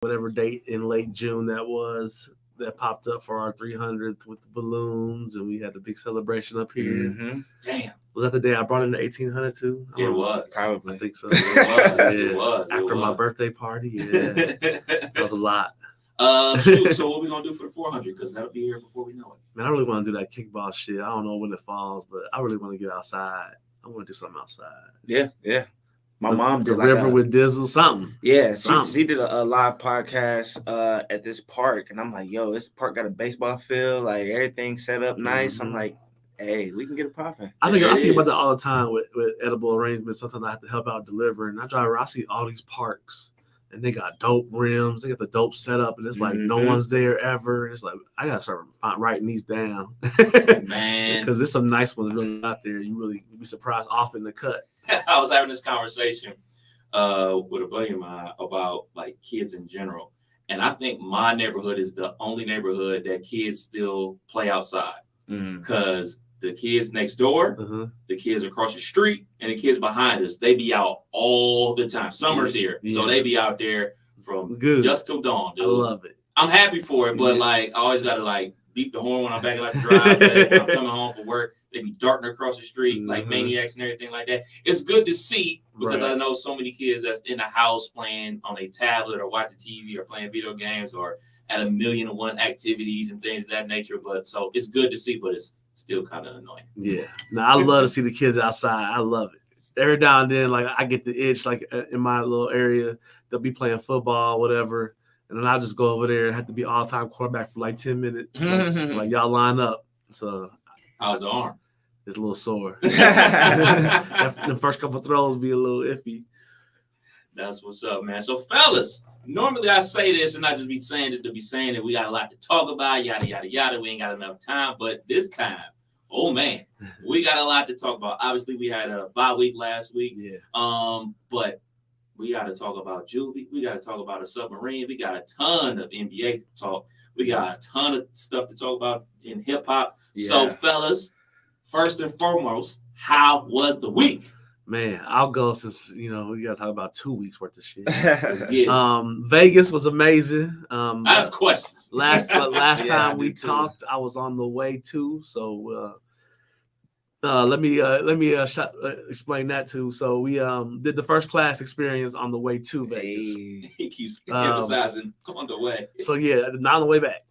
whatever date in late June that was. That popped up for our 300th with the balloons, and we had a big celebration up here. Mm-hmm. Damn. Was that the day I brought in the 1800 too? It was. Probably. I think so. It was. Yeah. It was. After my birthday party, yeah, that was a lot. Shoot. So what we gonna do for the 400? Because that'll be here before we know it. Man, I really want to do that kickball shit. I don't know when it falls, but I really want to get outside. I want to do something outside. Yeah. My mom did the like river with Dizzle, something. Yeah, Something. she did a live podcast at this park, and I'm like, yo, this park got a baseball field, like everything set up nice. I'm like, hey, we can get it popping. I think about that is. all the time with edible arrangements. Sometimes I have to help out delivering. I drive around, I see all these parks, and they got dope rims. They got the dope setup, and it's like no one's there ever. And it's like I gotta start writing these down, Man. because there's some nice ones really out there. You'd be surprised off in the cut. I was having this conversation with a buddy of mine about like kids in general. And I think my neighborhood is the only neighborhood that kids still play outside. Because the kids next door, the kids across the street, and the kids behind us, they be out all the time. Summer's here. So they be out there from just till dawn, dude. I love it. I'm happy for it, but like I always gotta like beep the horn when I'm back at the driveway, when I'm coming home from work. They be darting across the street like maniacs and everything like that. It's good to see because I know so many kids that's in the house playing on a tablet or watching TV or playing video games or at 1,000,001 activities and things of that nature. But so it's good to see, but it's still kind of annoying. Yeah. Now I love to see the kids outside. I love it. Every now and then, like I get the itch, like in my little area, they'll be playing football, whatever. And then I'll just go over there and have to be all-time quarterback for like 10 minutes. Like y'all line up. So how's the arm? It's a little sore. The first couple throws be a little iffy. That's what's up, man. So, fellas, normally I say this and I just be saying it to be saying it. We got a lot to talk about, yada, yada, yada. We ain't got enough time. But this time, oh, man, we got a lot to talk about. Obviously, we had a bye week last week. Yeah. But we got to talk about Juvie. We got to talk about a submarine. We got a ton of NBA to talk. We got a ton of stuff to talk about in hip-hop. Yeah. So, fellas, first and foremost, how was the week? Man, I'll go since, we got to talk about 2 weeks worth of shit. Let's get it. Vegas was amazing. I have questions. Last time we talked, I was on the way too. So let me explain that too. So we did the first class experience on the way to Vegas. He keeps emphasizing on the way. So yeah, not on the way back.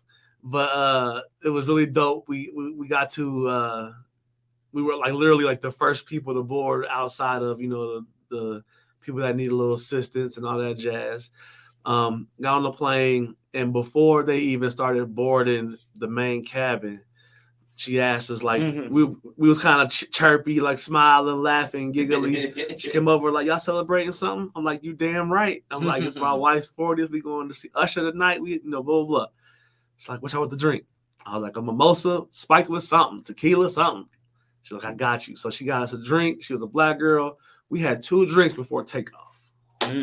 But it was really dope. We got to we were like literally like the first people to board outside of the people that need a little assistance and all that jazz. Got on the plane, and before they even started boarding the main cabin, she asked us like we was kind of chirpy, like smiling, laughing, giggly. She came over like, y'all celebrating something? I'm like, you damn right. I'm like, it's my wife's 40th. We going to see Usher tonight. We blah blah blah. She's like, what y'all want to drink? I was like, a mimosa spiked with something, tequila, something. She's like, I got you. So she got us a drink. She was a black girl. We had 2 drinks before takeoff.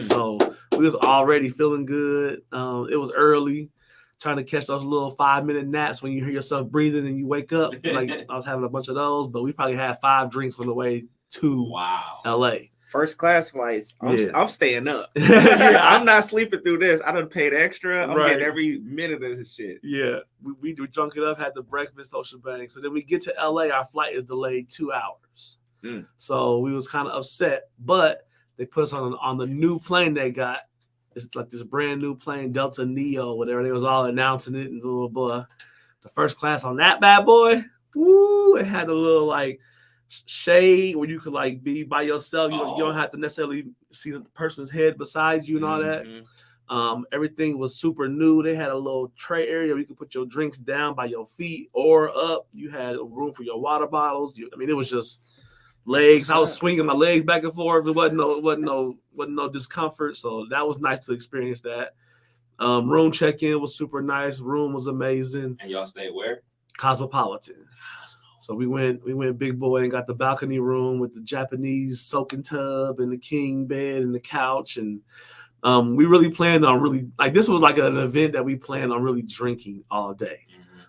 So we was already feeling good. It was early, trying to catch those little 5-minute naps when you hear yourself breathing and you wake up. Like I was having a bunch of those, but we probably had 5 drinks on the way to LA. First class flights. I'm staying up. I'm not sleeping through this. I done paid extra. I'm getting every minute of this shit. Yeah. We drunk it up, had the breakfast, whole shebang. So then we get to LA, our flight is delayed 2 hours. So we was kind of upset, but they put us on the new plane they got. It's like this brand new plane, Delta Neo, whatever. They was all announcing it and blah, blah, blah. The first class on that bad boy, woo, it had a little like shade where you could like be by yourself. You don't have to necessarily see the person's head beside you and all that. Everything was super new. They had a little tray area where you could put your drinks down by your feet or up. You had room for your water bottles. It was just legs. I was swinging my legs back and forth. It wasn't no discomfort. So that was nice to experience that. Room check-in was super nice. Room was amazing. And y'all stayed where? Cosmopolitan. So we went big boy and got the balcony room with the Japanese soaking tub and the king bed and the couch. And we really planned on this was like an event that we planned on really drinking all day.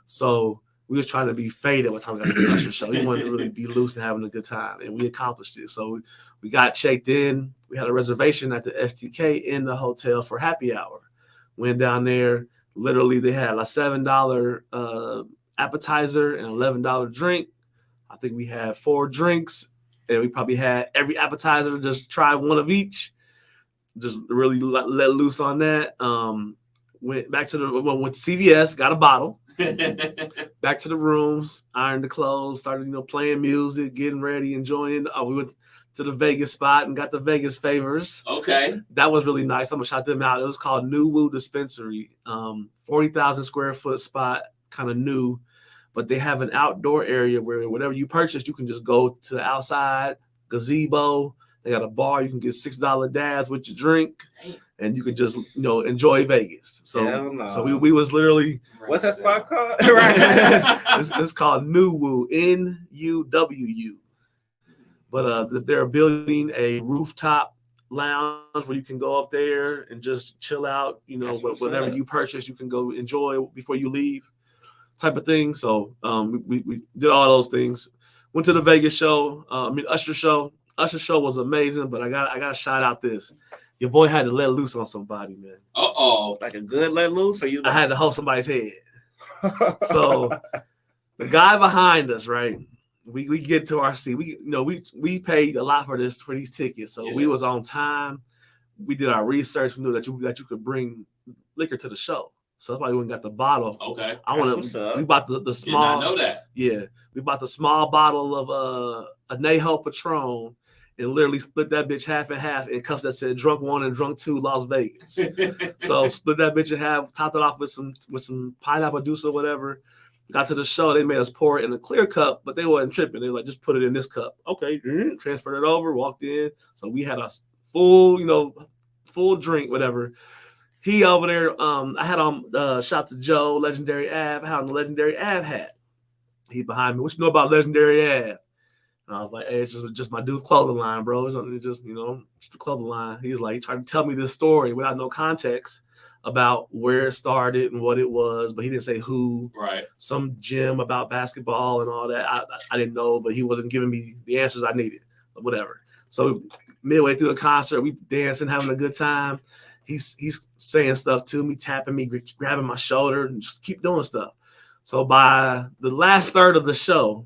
So we was trying to be faded by the time we got to the Usher show. We wanted to really be loose and having a good time, and we accomplished it. So we got checked in. We had a reservation at the STK in the hotel for happy hour. Went down there. Literally, they had a $7 appetizer and $11 drink. I think we had 4 drinks, and we probably had every appetizer just try one of each. Just really let loose on that. Went back to went to CVS, got a bottle. Back to the rooms, ironed the clothes, started playing music, getting ready, enjoying. We went to the Vegas spot and got the Vegas favors. Okay, that was really nice. I'm gonna shout them out. It was called New Woo Dispensary, 40,000 square foot spot, kind of new, but they have an outdoor area where whatever you purchase, you can just go to the outside gazebo. They got a bar. You can get $6 dabs with your drink, and you can just enjoy Vegas. So we was literally. What's that spot called? It's called New Woo, NUWU. But they're building a rooftop lounge where you can go up there and just chill out. Whatever you purchase, you can go enjoy before you leave, type of thing. So we did all those things. Went to the Vegas show. Usher show. Usher show was amazing, but I got to shout out this. Your boy had to let loose on somebody, man. Like a good let loose, or you? I had to hold somebody's head. So the guy behind us, right? We get to our seat. We paid a lot for these tickets, so we was on time. We did our research. We knew that you could bring liquor to the show, so that's why we went and got the bottle. Okay, we bought the small. Did not know that. Yeah, we bought the small bottle of Añejo Patron. And literally split that bitch half and half in cups that said drunk 1 and drunk 2 Las Vegas. So split that bitch in half, topped it off with some pineapple juice or whatever. Got to the show, they made us pour it in a clear cup, but they wasn't tripping. They were like, just put it in this cup. Okay, transferred it over, walked in. So we had a full drink, whatever. He over there, I had on shout to Joe, Legendary Av. I had on the Legendary Av hat. He behind me. What you know about Legendary Av? And I was like, hey, it's just my dude's clothing line, bro. It's just the clothing line. He tried to tell me this story without no context about where it started and what it was, but he didn't say who. Right. Some gym about basketball and all that. I didn't know, but he wasn't giving me the answers I needed. But whatever. So midway through the concert, we dancing, having a good time. He's saying stuff to me, tapping me, grabbing my shoulder, and just keep doing stuff. So by the last third of the show,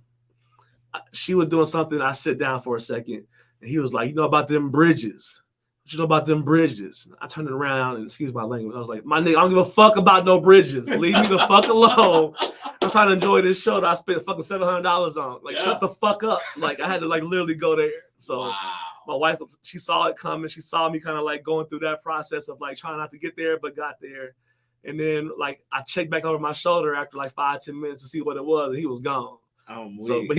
she was doing something. I sit down for a second, and he was like, "You know about them bridges? What you know about them bridges?" I turned around and excuse my language. I was like, "My nigga, I don't give a fuck about no bridges. Leave me the fuck alone. I'm trying to enjoy this show that I spent fucking $700 on. Shut the fuck up." I had to literally go there. So my wife, she saw it coming. She saw me kind of going through that process of trying not to get there, but got there. And then I checked back over my shoulder after 5-10 minutes to see what it was, and he was gone. But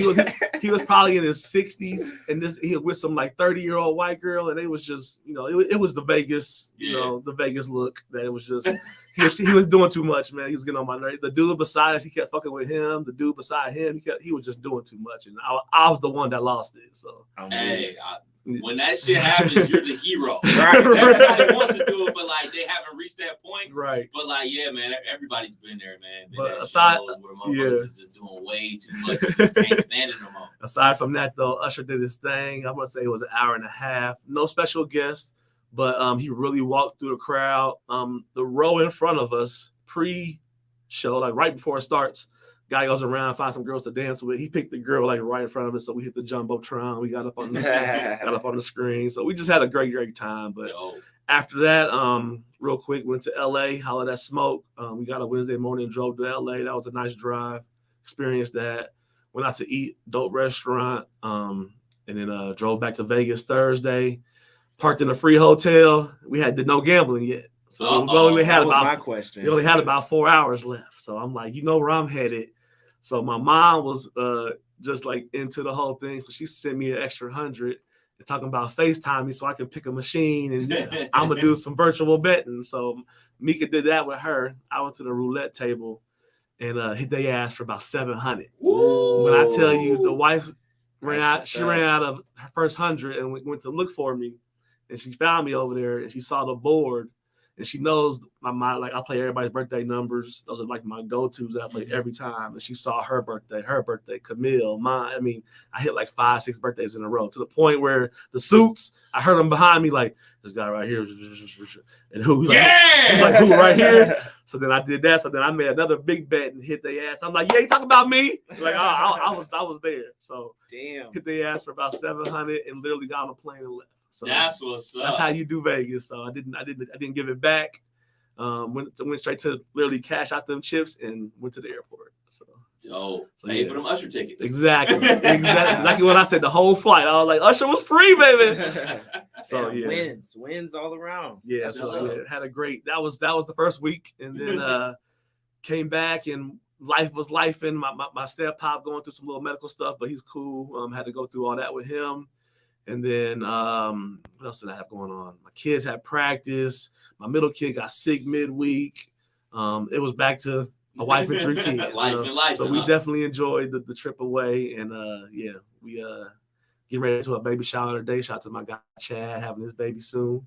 he was probably in his 60s, and he was with some 30-year-old white girl, and it was just it was the Vegas the Vegas look that it was just he was doing too much, man. He was getting on my nerves. The dude beside us, he kept fucking with him. The dude beside him, he was just doing too much, and I was the one that lost it. So when that shit happens, you're the hero. Right? Everybody wants to do it, but they haven't reached that point. Right. But yeah, man, everybody's been there, man. But aside, where motherfuckers is just doing way too much. You just can't stand it no more. Aside from that, though, Usher did his thing. I'm gonna say it was an hour and a half. No special guest, but he really walked through the crowd. The row in front of us, pre-show, right before it starts. Guy goes around, finds some girls to dance with. He picked the girl right in front of us, so we hit the jumbotron. We got up on the screen, so we just had a great time. But after that, real quick, went to LA, hollered at Smoke. We got a Wednesday morning, drove to LA. That was a nice drive. Experienced that. Went out to eat, dope restaurant, and then drove back to Vegas Thursday. Parked in a free hotel. We did no gambling yet, so we only had about 4 hours left. So I'm like, where I'm headed. So my mom was just into the whole thing. So she sent me an extra $100 and talking about FaceTime me so I can pick a machine and I'm gonna do some virtual betting. So Mika did that with her. I went to the roulette table and they asked for about $700. When I tell you the wife ran out of her first $100 and went to look for me, and she found me over there and she saw the board. And she knows my like I play everybody's birthday numbers. Those are like my go-tos that I play every time. And she saw her birthday, Camille, mine. I mean, I hit like 5-6 birthdays in a row to the point where the suits, I heard them behind me like this guy right here, and who? Yeah, he's like who right here. So then I did that. So then I made another big bet and hit their ass. I'm like, yeah, you talking about me? Like I was there. So damn, hit their ass for about 700 and literally got on a plane and left. So that's what's up. That's how you do Vegas. So I didn't give it back. Went straight to literally cash out them chips and went to the airport. So pay for them Usher tickets. Exactly what I said. The whole flight, I was like, Usher was free, baby. So wins all around. Yeah, had a great. That was the first week, and then came back and life was life. And my step pop going through some little medical stuff, but he's cool. Had to go through all that with him. And then what else did I have going on? My kids had practice. My middle kid got sick midweek. It was back to a wife and 3 kids. life. So we definitely enjoyed the trip away. And we get ready to a baby shower today. Shout out to my guy Chad having his baby soon.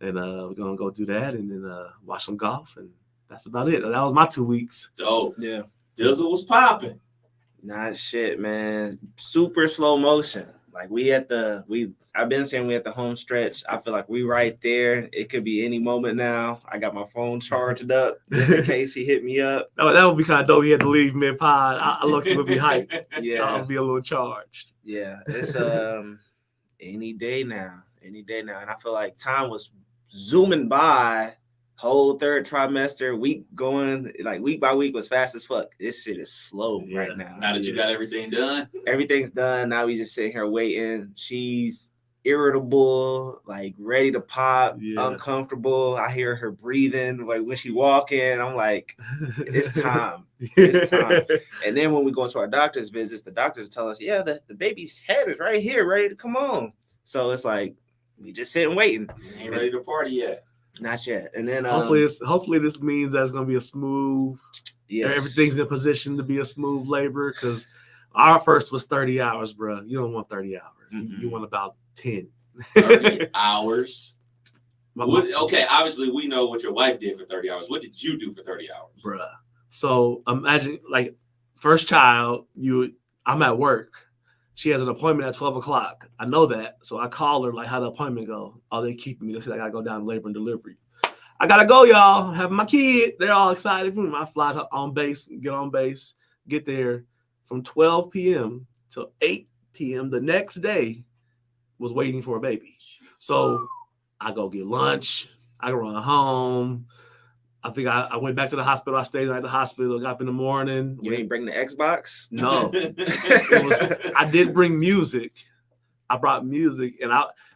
And we're gonna go do that and then watch some golf. And that's about it. That was my 2 weeks. Dope. Yeah. Dizzle was popping. Nah, shit, man. Super slow motion. Like I've been saying we at the home stretch. I feel like we right there. It could be any moment now. I got my phone charged up just in case he hit me up. That would be kind of dope. He had to leave mid-pod. I look, he would be hyped. Yeah. I'll be a little charged. Yeah. It's any day now. And I feel like time was zooming by. Whole third trimester, week by week was fast as fuck. This shit is slow right now. Now that you got everything done, everything's done. Now we just sitting here waiting. She's irritable, like ready to pop, uncomfortable. I hear her breathing. Like when she walk in, I'm like, it's time. It's time. And then when we go into our doctor's visits, the doctors tell us, yeah, the baby's head is right here, ready to come on. So it's like we just sitting waiting. Ain't ready to party yet. Not yet. And then hopefully this means that it's gonna be a smooth. Yes. Everything's in position to be a smooth labor because our first was 30 hours, bro. You don't want 30 hours. Mm-hmm. You want about 10. 30 hours. Okay, obviously we know what your wife did for 30 hours. What did you do for 30 hours, bro? So imagine like first child. I'm at work. She has an appointment at 12 o'clock. I know that. So I call her, like, how the appointment go? Oh, they keeping me. They said I got to go down to labor and delivery. I got to go, y'all. Having my kid. They're all excited for me. I fly on base, get there from 12 p.m. till 8 p.m. the next day was waiting for a baby. So I go get lunch. I run home. I think I went back to the hospital. I stayed at the hospital, got up in the morning. You ain't bring the Xbox? No. I did bring music. I brought music.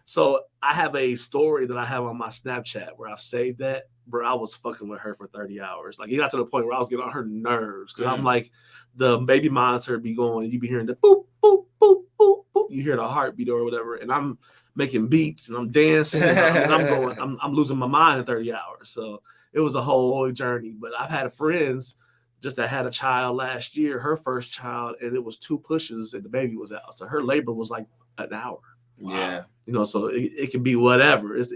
So I have a story that I have on my Snapchat where I've saved that. Bro, I was fucking with her for 30 hours. Like, it got to the point where I was getting on her nerves. Because I'm like, the baby monitor be going, you be hearing the boop, boop, boop, boop, boop. You hear the heartbeat or whatever. And I'm making beats and I'm dancing. And I'm losing my mind in 30 hours. So it was a whole journey, but I've had friends just that had a child last year, her first child, and it was 2 pushes and the baby was out. So her labor was like an hour. Wow. Yeah. So it can be whatever. It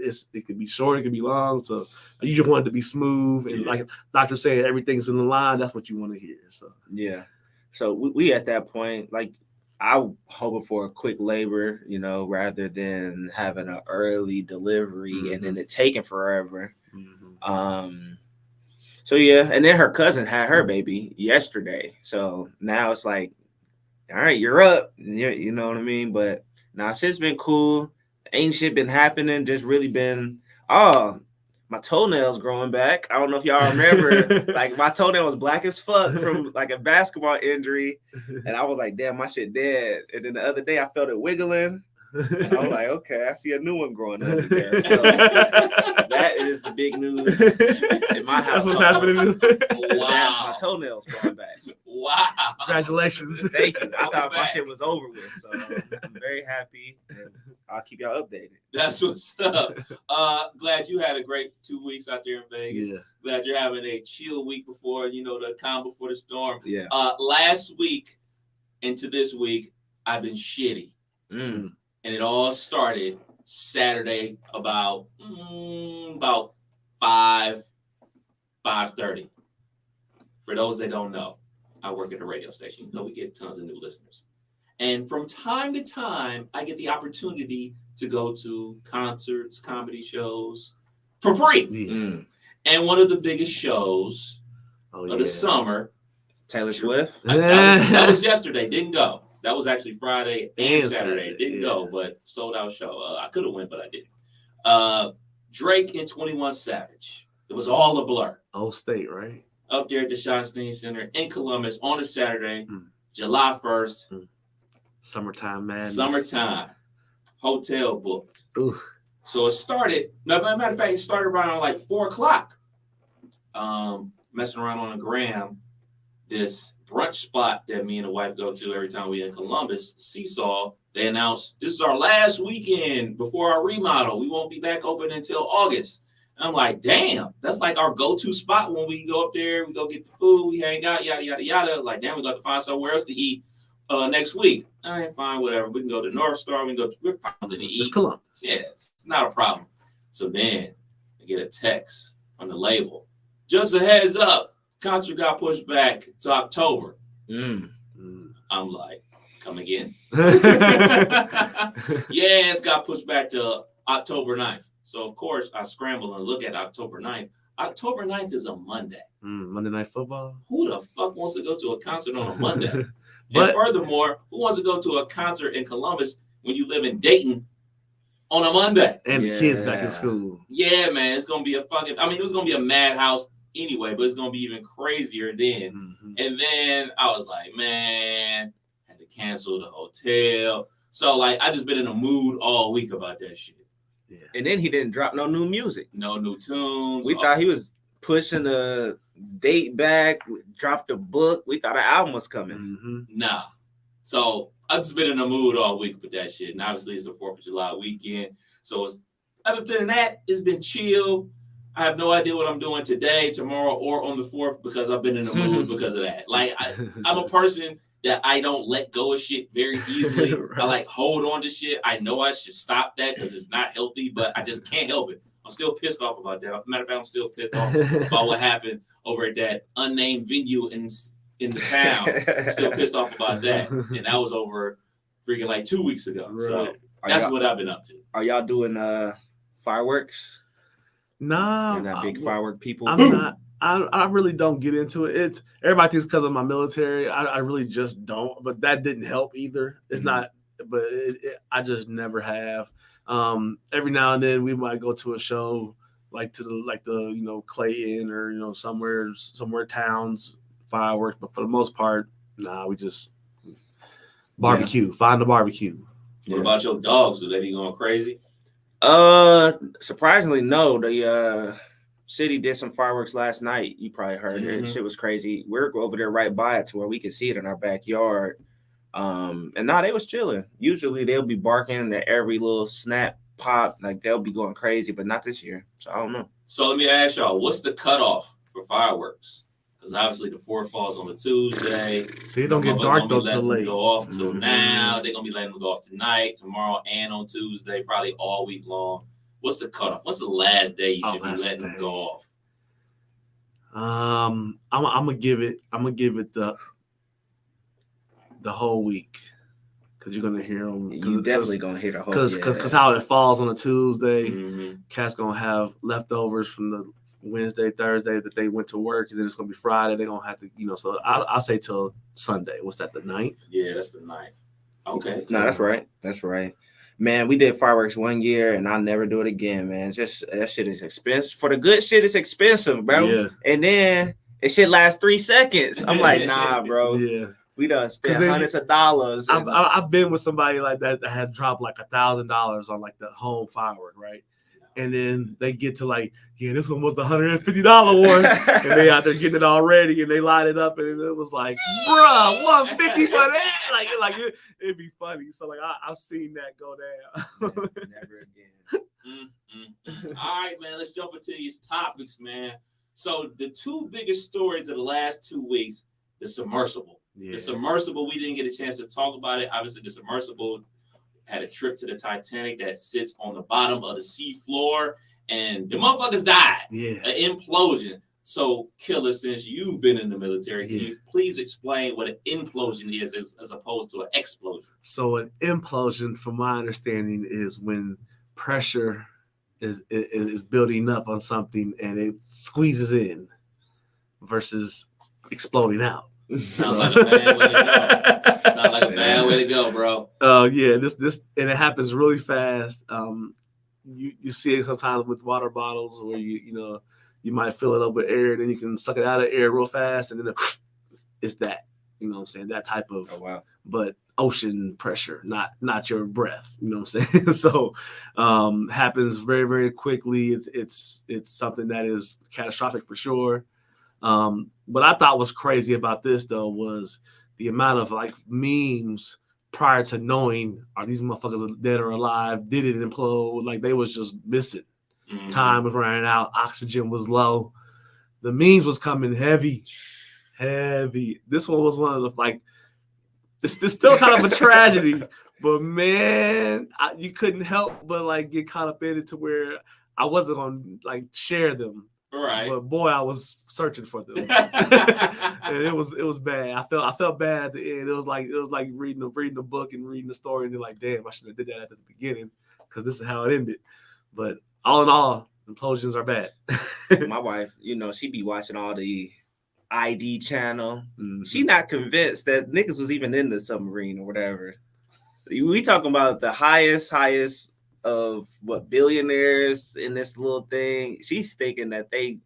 could be short, it could be long. So you just want it to be smooth. And like doctor saying, everything's in the line. That's what you want to hear. So, yeah. So we at that point, like I'm hoping for a quick labor, rather than having an early delivery and then it taking forever. So yeah, and then her cousin had her baby yesterday. So now it's like, all right, you're up. You know what I mean? But now shit's been cool. Ain't shit been happening. Just really been, my toenails growing back. I don't know if y'all remember, like my toenail was black as fuck from like a basketball injury. And I was like, damn, my shit dead. And then the other day I felt it wiggling. And I was like, okay, I see a new one growing under there. So that is the big news in my house. That's what's happening. Wow. My toenails growing back. Wow. Congratulations. Thank you. I thought my shit was over with. So I'm very happy. And I'll keep y'all updated. That's what's up. Glad you had a great 2 weeks out there in Vegas. Yeah. Glad you're having a chill week before, the calm before the storm. Yeah. Last week into this week, I've been shitty. And it all started Saturday about 5:30. For those that don't know, I work at a radio station. You know, we get tons of new listeners. And from time to time, I get the opportunity to go to concerts, comedy shows for free. Mm. And one of the biggest shows of the summer, Taylor Swift. That was yesterday. Didn't go. That was actually Friday and Saturday. Didn't go, but sold out show. I could have went, but I didn't. Drake and 21 Savage. It was all a blur. Old State, right? Up there at the Schottenstein Center in Columbus on a Saturday, July 1st. Summertime madness. Summertime. Hotel booked. Ooh. So it started, matter of fact, it started around like 4 o'clock. Messing around on the gram, this brunch spot that me and the wife go to every time we in Columbus, Seesaw, they announced this is our last weekend before our remodel. We won't be back open until August. And I'm like, damn, that's like our go-to spot when we go up there, we go get the food, we hang out, yada, yada, yada. Like, damn, we got to find somewhere else to eat next week. All right, fine, whatever. We can go to North Star, we can go to something to eat. It's Columbus. Yeah, it's not a problem. So then I get a text from the label. Just a heads up, concert got pushed back to October. I'm like, come again. Yeah, it's got pushed back to October 9th. So, of course, I scramble and look at October 9th. October 9th is a Monday. Monday Night Football. Who the fuck wants to go to a concert on a Monday? And furthermore, who wants to go to a concert in Columbus when you live in Dayton on a Monday? And the kids back in school. Yeah, man, it's going to be it was going to be a madhouse anyway, but it's going to be even crazier then. And then I was like, man, had to cancel the hotel. So, like, I just been in a mood all week about that shit. Yeah. And then he didn't drop no new music. No new tunes. We thought he was pushing the date back, dropped a book. We thought an album was coming. Nah. So I've just been in a mood all week with that shit. And obviously it's the 4th of July weekend. So other than that, it's been chill. I have no idea what I'm doing today, tomorrow, or on the 4th because I've been in the mood because of that. Like, I'm a person that I don't let go of shit very easily. Right. I like hold on to shit. I know I should stop that because it's not healthy, but I just can't help it. I'm still pissed off about that. Matter of fact, I'm still pissed off about what happened over at that unnamed venue in the town. I'm still pissed off about that. And that was over freaking like 2 weeks ago. Right. So that's what I've been up to. Are y'all doing fireworks? Nah. You're not big firework people? I'm not. I really don't get into it. Everybody thinks because of my military. I really just don't. But that didn't help either. It's not. But I just never have. Every now and then we might go to a show like the Clayton or somewhere towns fireworks. But for the most part, nah. We just barbecue. Find the barbecue. What about your dogs? Do they be going crazy? Surprisingly, no. The city did some fireworks last night. You probably heard it. Shit was crazy. We're over there right by it to where we could see it in our backyard. And they was chilling. Usually they'll be barking at every little snap pop, like they'll be going crazy, but not this year. So I don't know. So let me ask y'all, what's the cutoff for fireworks? Because obviously the 4th falls on a Tuesday. So it don't get dark though till late. Go off till now. They're gonna be letting them go off tonight, tomorrow, and on Tuesday, probably all week long. What's the cutoff? What's the last day you should be letting them go off? I'm gonna give it the whole week because you're gonna hear them. You definitely gonna hear the whole because how it falls on a Tuesday. Cats gonna have leftovers from the Wednesday, Thursday that they went to work, and then it's gonna be Friday. They're gonna have to, So I'll say till Sunday. What's that? The 9th? Yeah, that's the 9th. Okay. No, that's right. That's right. Man, we did fireworks one year, and I'll never do it again, man. It's just that shit is expensive. For the good shit, it's expensive, bro. Yeah. And then it shit lasts 3 seconds. I'm like, nah, bro. Yeah. We done spent hundreds of dollars. I've been with somebody like that had dropped like $1,000 on like the home firework, right? And then they get to like, this one was the $150 one, and they out there getting it already, and they light it up, and it was like, bruh, $150 for that? Like it'd be funny. So like I've seen that go down. Never again. All right, man. Let's jump into these topics, man. So the 2 biggest stories of the last 2 weeks: the submersible. Yeah. The submersible. We didn't get a chance to talk about it. Obviously, the submersible had a trip to the Titanic that sits on the bottom of the sea floor, and the motherfuckers died. Yeah. An implosion. So, Killer, since you've been in the military, can you please explain what an implosion is as opposed to an explosion? So an implosion, from my understanding, is when pressure is building up on something and it squeezes in versus exploding out. Sounds like a bad way to go. Sounds like a bad way to go, bro. Yeah, this and it happens really fast. You see it sometimes with water bottles where you might fill it up with air, then you can suck it out of air real fast, and then it's that, you know what I'm saying, that type of, but ocean pressure, not your breath, you know what I'm saying? So happens very, very quickly. It's something that is catastrophic for sure. What I thought was crazy about this though was the amount of like memes prior to knowing, are these motherfuckers dead or alive? Did it implode? Like they was just missing. Mm-hmm. Time was running out. Oxygen was low. The memes was coming heavy. This one was one of the, like, it's still kind of a tragedy, but man, you couldn't help but like get caught up in it to where I wasn't gonna like share them. Right. But boy, I was searching for them. And it was bad. I felt bad at the end. It was like reading a book and reading the story, and then like, damn, I should have did that at the beginning because this is how it ended. But all in all, implosions are bad. My wife, she be watching all the ID channel. Mm-hmm. She not convinced that niggas was even in the submarine or whatever. We talking about the highest of what billionaires in this little thing. She's thinking that they,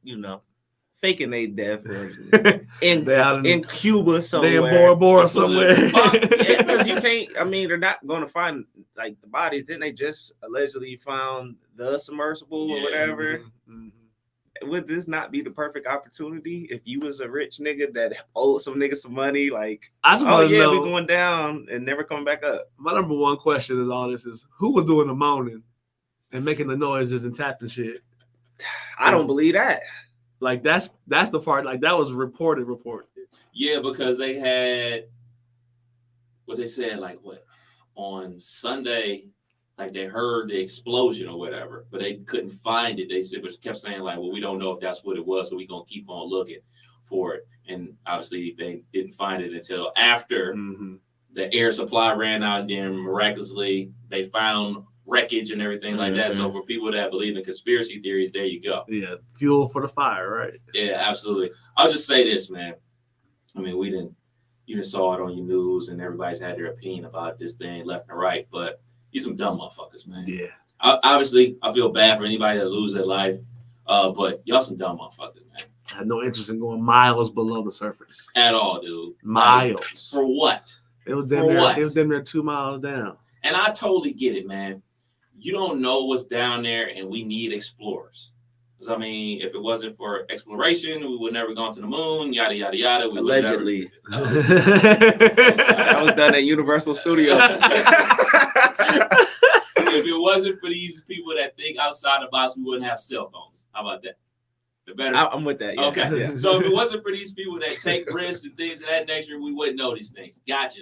faking their death in Cuba somewhere. They in Bora Bora somewhere. Because you can't. I mean, they're not going to find like the bodies. Didn't they just allegedly found the submersible or whatever? Mm-hmm. Would this not be the perfect opportunity if you was a rich nigga that owed some nigga some money? Like, we going down and never come back up. My number one question is all this is who was doing the moaning and making the noises and tapping shit? I don't believe that. Like that's the part. Like that was reported. Yeah, because they had what they said. Like what on Sunday. Like they heard the explosion or whatever, but they couldn't find it. They kept saying like, well, we don't know if that's what it was, so we're going to keep on looking for it. And obviously they didn't find it until after the air supply ran out, and then miraculously they found wreckage and everything like that. So for people that believe in conspiracy theories, there you go. Yeah, fuel for the fire, right? Yeah, absolutely. I'll just say this, man. I mean, you just saw it on your news, and everybody's had their opinion about this thing left and right, but these some dumb motherfuckers, man. Yeah. Obviously, I feel bad for anybody that lose their life, but y'all some dumb motherfuckers, man. I had no interest in going miles below the surface. At all, dude. Miles. Like, for what? It was damn near 2 miles down. And I totally get it, man. You don't know what's down there, and we need explorers. Because, I mean, if it wasn't for exploration, we would never gone to the moon, yada, yada, yada. Allegedly. That was done at Universal Studios. If it wasn't for these people that think outside the box, we wouldn't have cell phones. How about that? I'm with that. Yeah. Okay. Yeah. So if it wasn't for these people that take risks and things of that nature, we wouldn't know these things. Gotcha.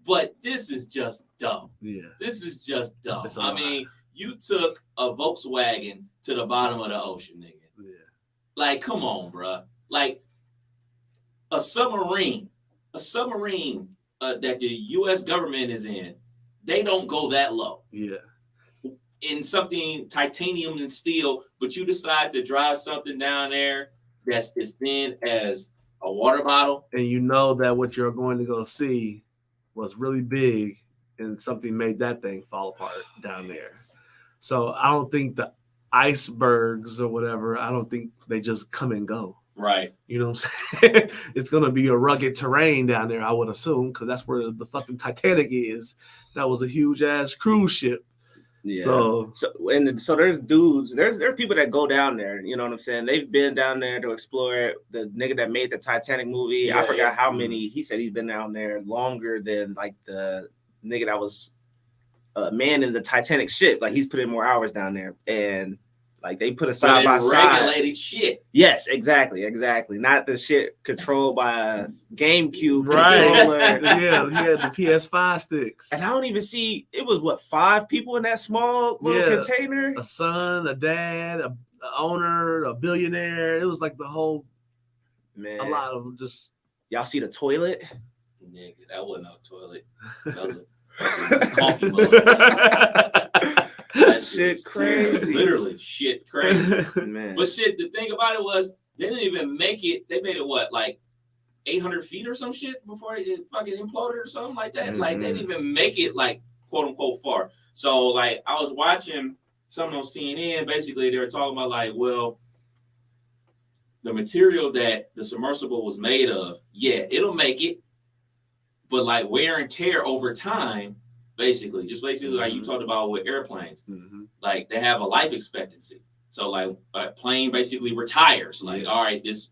But this is just dumb. Yeah. This is just dumb. I mean, you took a Volkswagen to the bottom of the ocean, nigga. Yeah. Like, come on, bro. Like, a submarine that the U.S. government is in, they don't go that low. Yeah. In something titanium and steel, but you decide to drive something down there that's as thin as a water bottle. And you know that what you're going to go see was really big and something made that thing fall apart down there. So I don't think the icebergs or whatever, I don't think they just come and go. Right. You know what I'm saying? It's going to be a rugged terrain down there, I would assume, because that's where the fucking Titanic is. That was a huge ass cruise ship. Yeah. So there's dudes, there are people that go down there, you know what I'm saying? They've been down there to explore it. The nigga that made the Titanic movie, I forgot how many, he said he's been down there longer than like the nigga that was man in the Titanic ship. Like he's put in more hours down there. And Like they put a But side it by side. regulated shit. Yes, exactly. Not the shit controlled by a GameCube Right. controller. Yeah, he had the PS5 sticks. And I don't even see. It was what 5 people in that small little container. A son, a dad, a owner, a billionaire. It was like the whole. Man, a lot of just. Y'all see the toilet? Nigga, that wasn't no toilet. That was a coffee mug. That shit crazy. Literally shit crazy. Man. But shit, the thing about it was they didn't even make it. They made it what, like 800 feet or some shit before it fucking imploded or something like that. Like they didn't even make it like quote unquote far. So like I was watching something on CNN. Basically, they were talking about like, well, the material that the submersible was made of, yeah, it'll make it, but like wear and tear over time, basically, just basically like you talked about with airplanes, like they have a life expectancy. So like a plane basically retires. Like, all right, this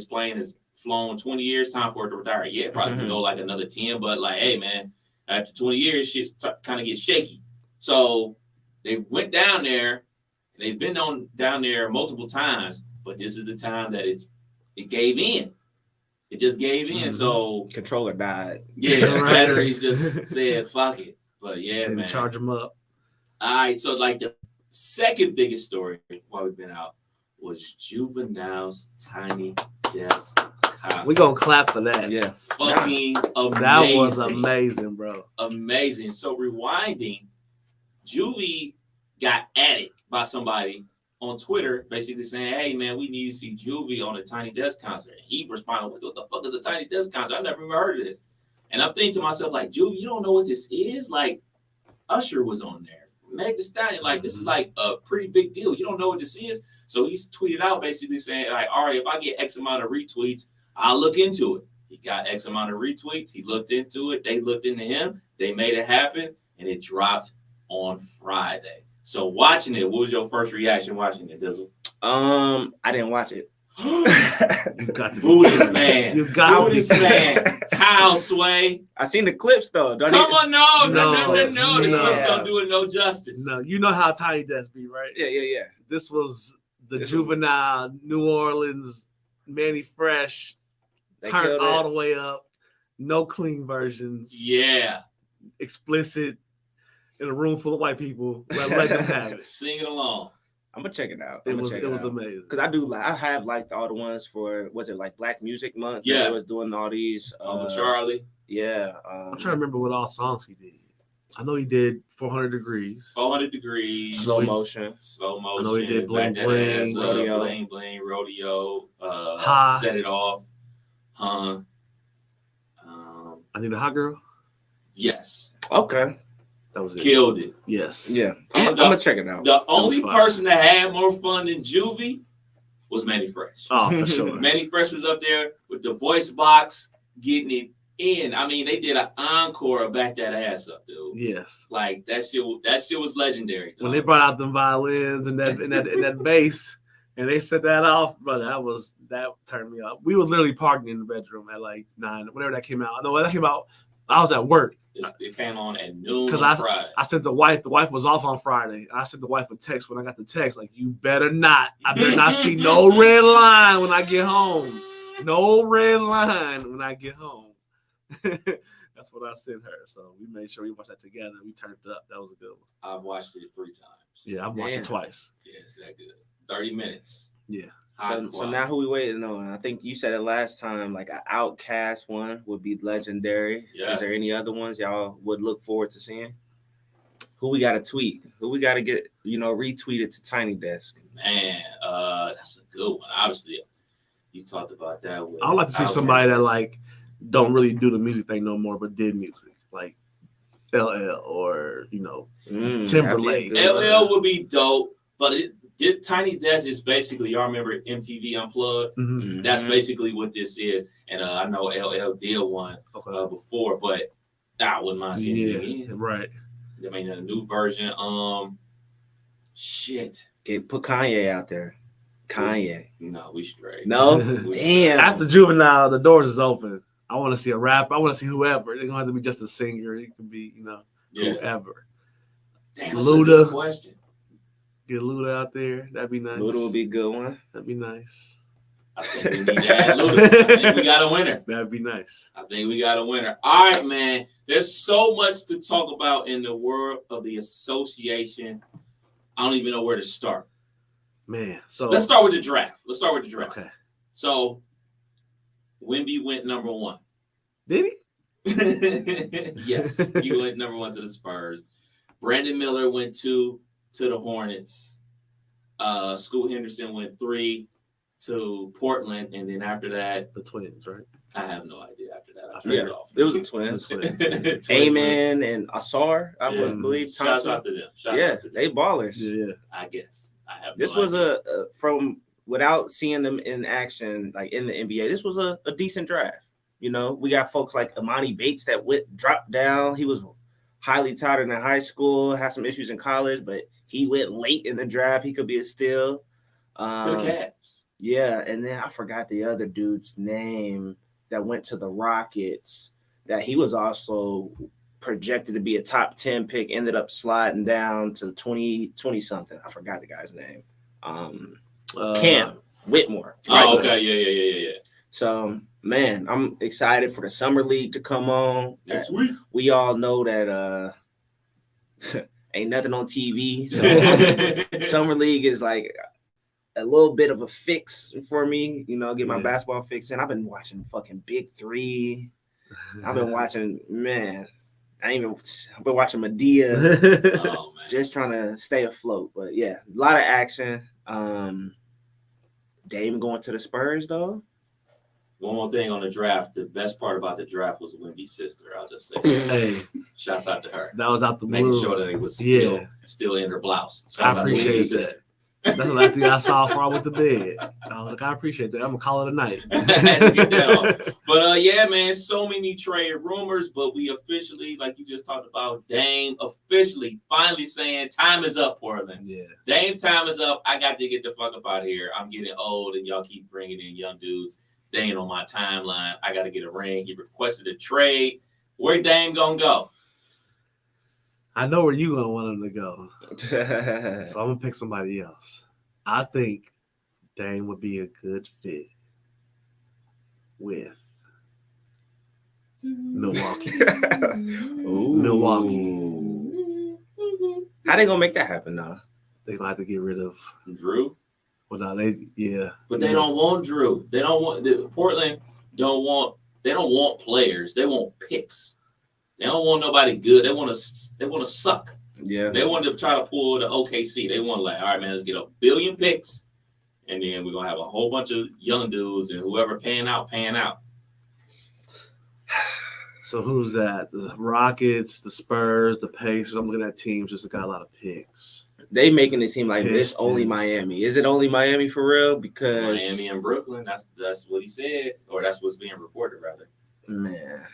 plane has flown 20 years, time for it to retire. Yeah, it probably can go like another 10, but like, hey man, after 20 years, shit kind of gets shaky. So they went down there. They've been down there multiple times, but this is the time that it gave in. It just gave in. So controller died. Yeah, batteries just said fuck it. But yeah, man, charge them up. All right, so like the second biggest story while we've been out was Juvenile's Tiny Desk concert. We're gonna clap for that. Yeah, fucking amazing. That was amazing, bro. Amazing. So rewinding, Juvie got added by somebody on Twitter, basically saying, "Hey man, we need to see Juvie on a Tiny Desk concert." And he responded, "What the fuck is a Tiny Desk concert? I never even heard of this." And I'm thinking to myself, like, Juvie, you don't know what this is? Like, Usher was on there, Meg Thee Stallion. Like, this is like a pretty big deal. You don't know what this is? So he's tweeted out basically saying, like, all right, if I get X amount of retweets, I'll look into it. He got X amount of retweets. He looked into it. They looked into him. They made it happen, and it dropped on Friday. So watching it, what was your first reaction watching it, Dizzle? I didn't watch it. You got to boo this man. You got boo this man. How, Sway? I seen the clips though. Come on, no. The No. clips don't do it no justice. No, you know how Tiny Desk be, right? Yeah. This was the Juvenile New Orleans Manny Fresh turned all the way up. No clean versions. Yeah. Explicit in a room full of white people. Let them have it. Sing it along. I'm gonna check it out. It was amazing. Because I have liked all the ones for, was it like Black Music Month? Yeah. They was doing all these. Uncle Charlie. Yeah. I'm trying to remember what all songs he did. I know he did 400 Degrees. 400 Degrees. Slow motion. I know he did Bling Bling. Rodeo. Bling Bling. Rodeo. Set It Off. I Need a Hot Girl. Yes. Okay. That was it. Killed it. Yes. Yeah. I'm gonna check it out. The only person that had more fun than Juvie was Manny Fresh. Oh, for sure. Manny Fresh was up there with the voice box, getting it in. I mean, they did an encore of Back That Ass Up, dude. Yes. Like that shit was legendary. Dog. When they brought out them violins and that bass, and they set that off, brother, that turned me up. We was literally partying in the bedroom at like 9, whenever that came out. I know when that came out, I was at work. It came on at noon on Friday. I sent the wife was off on Friday. I sent the wife a text when I got the text, like, I better not see no red line when I get home. No red line when I get home. That's what I sent her. So we made sure we watched that together. We turned up. That was a good one. I've watched it 3 times. Yeah, I've watched it twice. Yeah, it's that good. 30 minutes. Yeah. So now who we waiting on? I think you said it last time, like an Outcast one would be legendary. Yeah. Is there any other ones y'all would look forward to seeing? Who we got to tweet? Who we got to get, retweeted to Tiny Desk? Man, that's a good one. Obviously, you talked about that. I would like to see somebody that like don't really do the music thing no more, but did music, like LL or Timberlake. LL would be dope, but this Tiny Desk is basically, y'all remember MTV Unplugged? Mm-hmm. That's basically what this is. And I know LL did one before, but I wouldn't mind seeing it again. Right. I mean, a new version. Shit. Put Kanye out there. Kanye. No, we straight. No? Damn. After Juvenile, the doors is open. I want to see a rapper. I want to see whoever. It don't have to be just a singer. It could be, whoever. Damn, that's a good question. Get Luda out there. That'd be nice. Luda would be a good one. That'd be nice. I think we need to add Luda. I think we got a winner. That'd be nice. I think we got a winner. All right, man. There's so much to talk about in the world of the association. I don't even know where to start. Man, so let's start with the draft. Okay. So, Wemby went number 1. Did he? Yes, he went number 1 to the Spurs. Brandon Miller went 2 to the Hornets. Scoot Henderson went 3 to Portland, and then after that, the Twins, right? I have no idea. After that, I yeah, it off. It was the Twins. Amen and Asar, I believe. Shouts out to them. They ballers. Yeah, I guess I have. This was from without seeing them in action, like in the NBA. This was a decent draft. You know, we got folks like Imani Bates that dropped down. He was highly touted in high school, had some issues in college, but he went late in the draft. He could be a steal. To the Cavs. Yeah, and then I forgot the other dude's name that went to the Rockets, that he was also projected to be a top 10 pick, ended up sliding down to 20 something. I forgot the guy's name. Cam Whitmore. Oh, okay. Yeah. So, man, I'm excited for the summer league to come on. Next week. We all know that ain't nothing on TV. So summer league is like a little bit of a fix for me, you know, get my basketball fix in. I've been watching fucking Big 3. I've been watching, man. I've been watching Medea. Oh, man. Just trying to stay afloat. But yeah, a lot of action. Dame going to the Spurs though. One more thing on the draft. The best part about the draft was Wemby's sister. I'll just say, hey, shouts out to her. That was out the making blue. Sure that it was still in her blouse. Shouts I appreciate that. That's the last thing I saw before I went to bed. I was like, I appreciate that. I'm gonna call it a night. I had to get that off. But yeah, man, so many trade rumors, but we officially, like you just talked about, Dame officially finally saying time is up, Portland. Yeah. Dame, time is up. I got to get the fuck up out of here. I'm getting old, and y'all keep bringing in young dudes. They ain't on my timeline. I got to get a ring. He requested a trade. Where Dame gonna go? I know where you gonna want him to go, so I'm gonna pick somebody else. I think Dame would be a good fit with Milwaukee. Milwaukee. How they gonna make that happen now? They gonna have to get rid of Drew. Well, no, But they don't want Drew. They don't want Portland. They don't want players. They want picks. They don't want nobody good. They want to suck. Yeah. They want to try to pull the OKC. They want all right, man, let's get 1 billion picks, and then we're gonna have a whole bunch of young dudes, and whoever paying out. So who's that? The Rockets, the Spurs, the Pacers. I'm looking at teams just got a lot of picks. They making it seem like this only Miami. Is it only Miami for real? Because Miami and Brooklyn. That's what he said, or that's what's being reported rather. Man.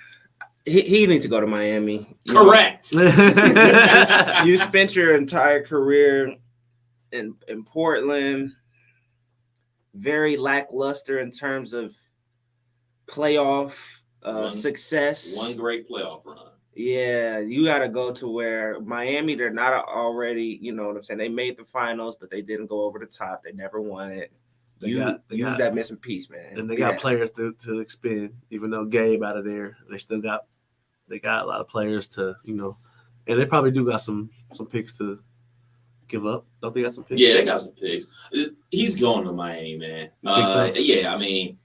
He needs to go to Miami. Correct. You spent your entire career in Portland. Very lackluster in terms of playoff success. One great playoff run. Yeah, you got to go to where Miami, they're not already, you know what I'm saying? They made the finals, but they didn't go over the top. They never won it. Use that missing piece, man. And they got players to expend, even though Gabe out of there. They got a lot of players to, you know, and they probably do got some picks to give up. Don't they got some picks? Yeah, they got some picks. He's going to Miami, man. So? Yeah, I mean,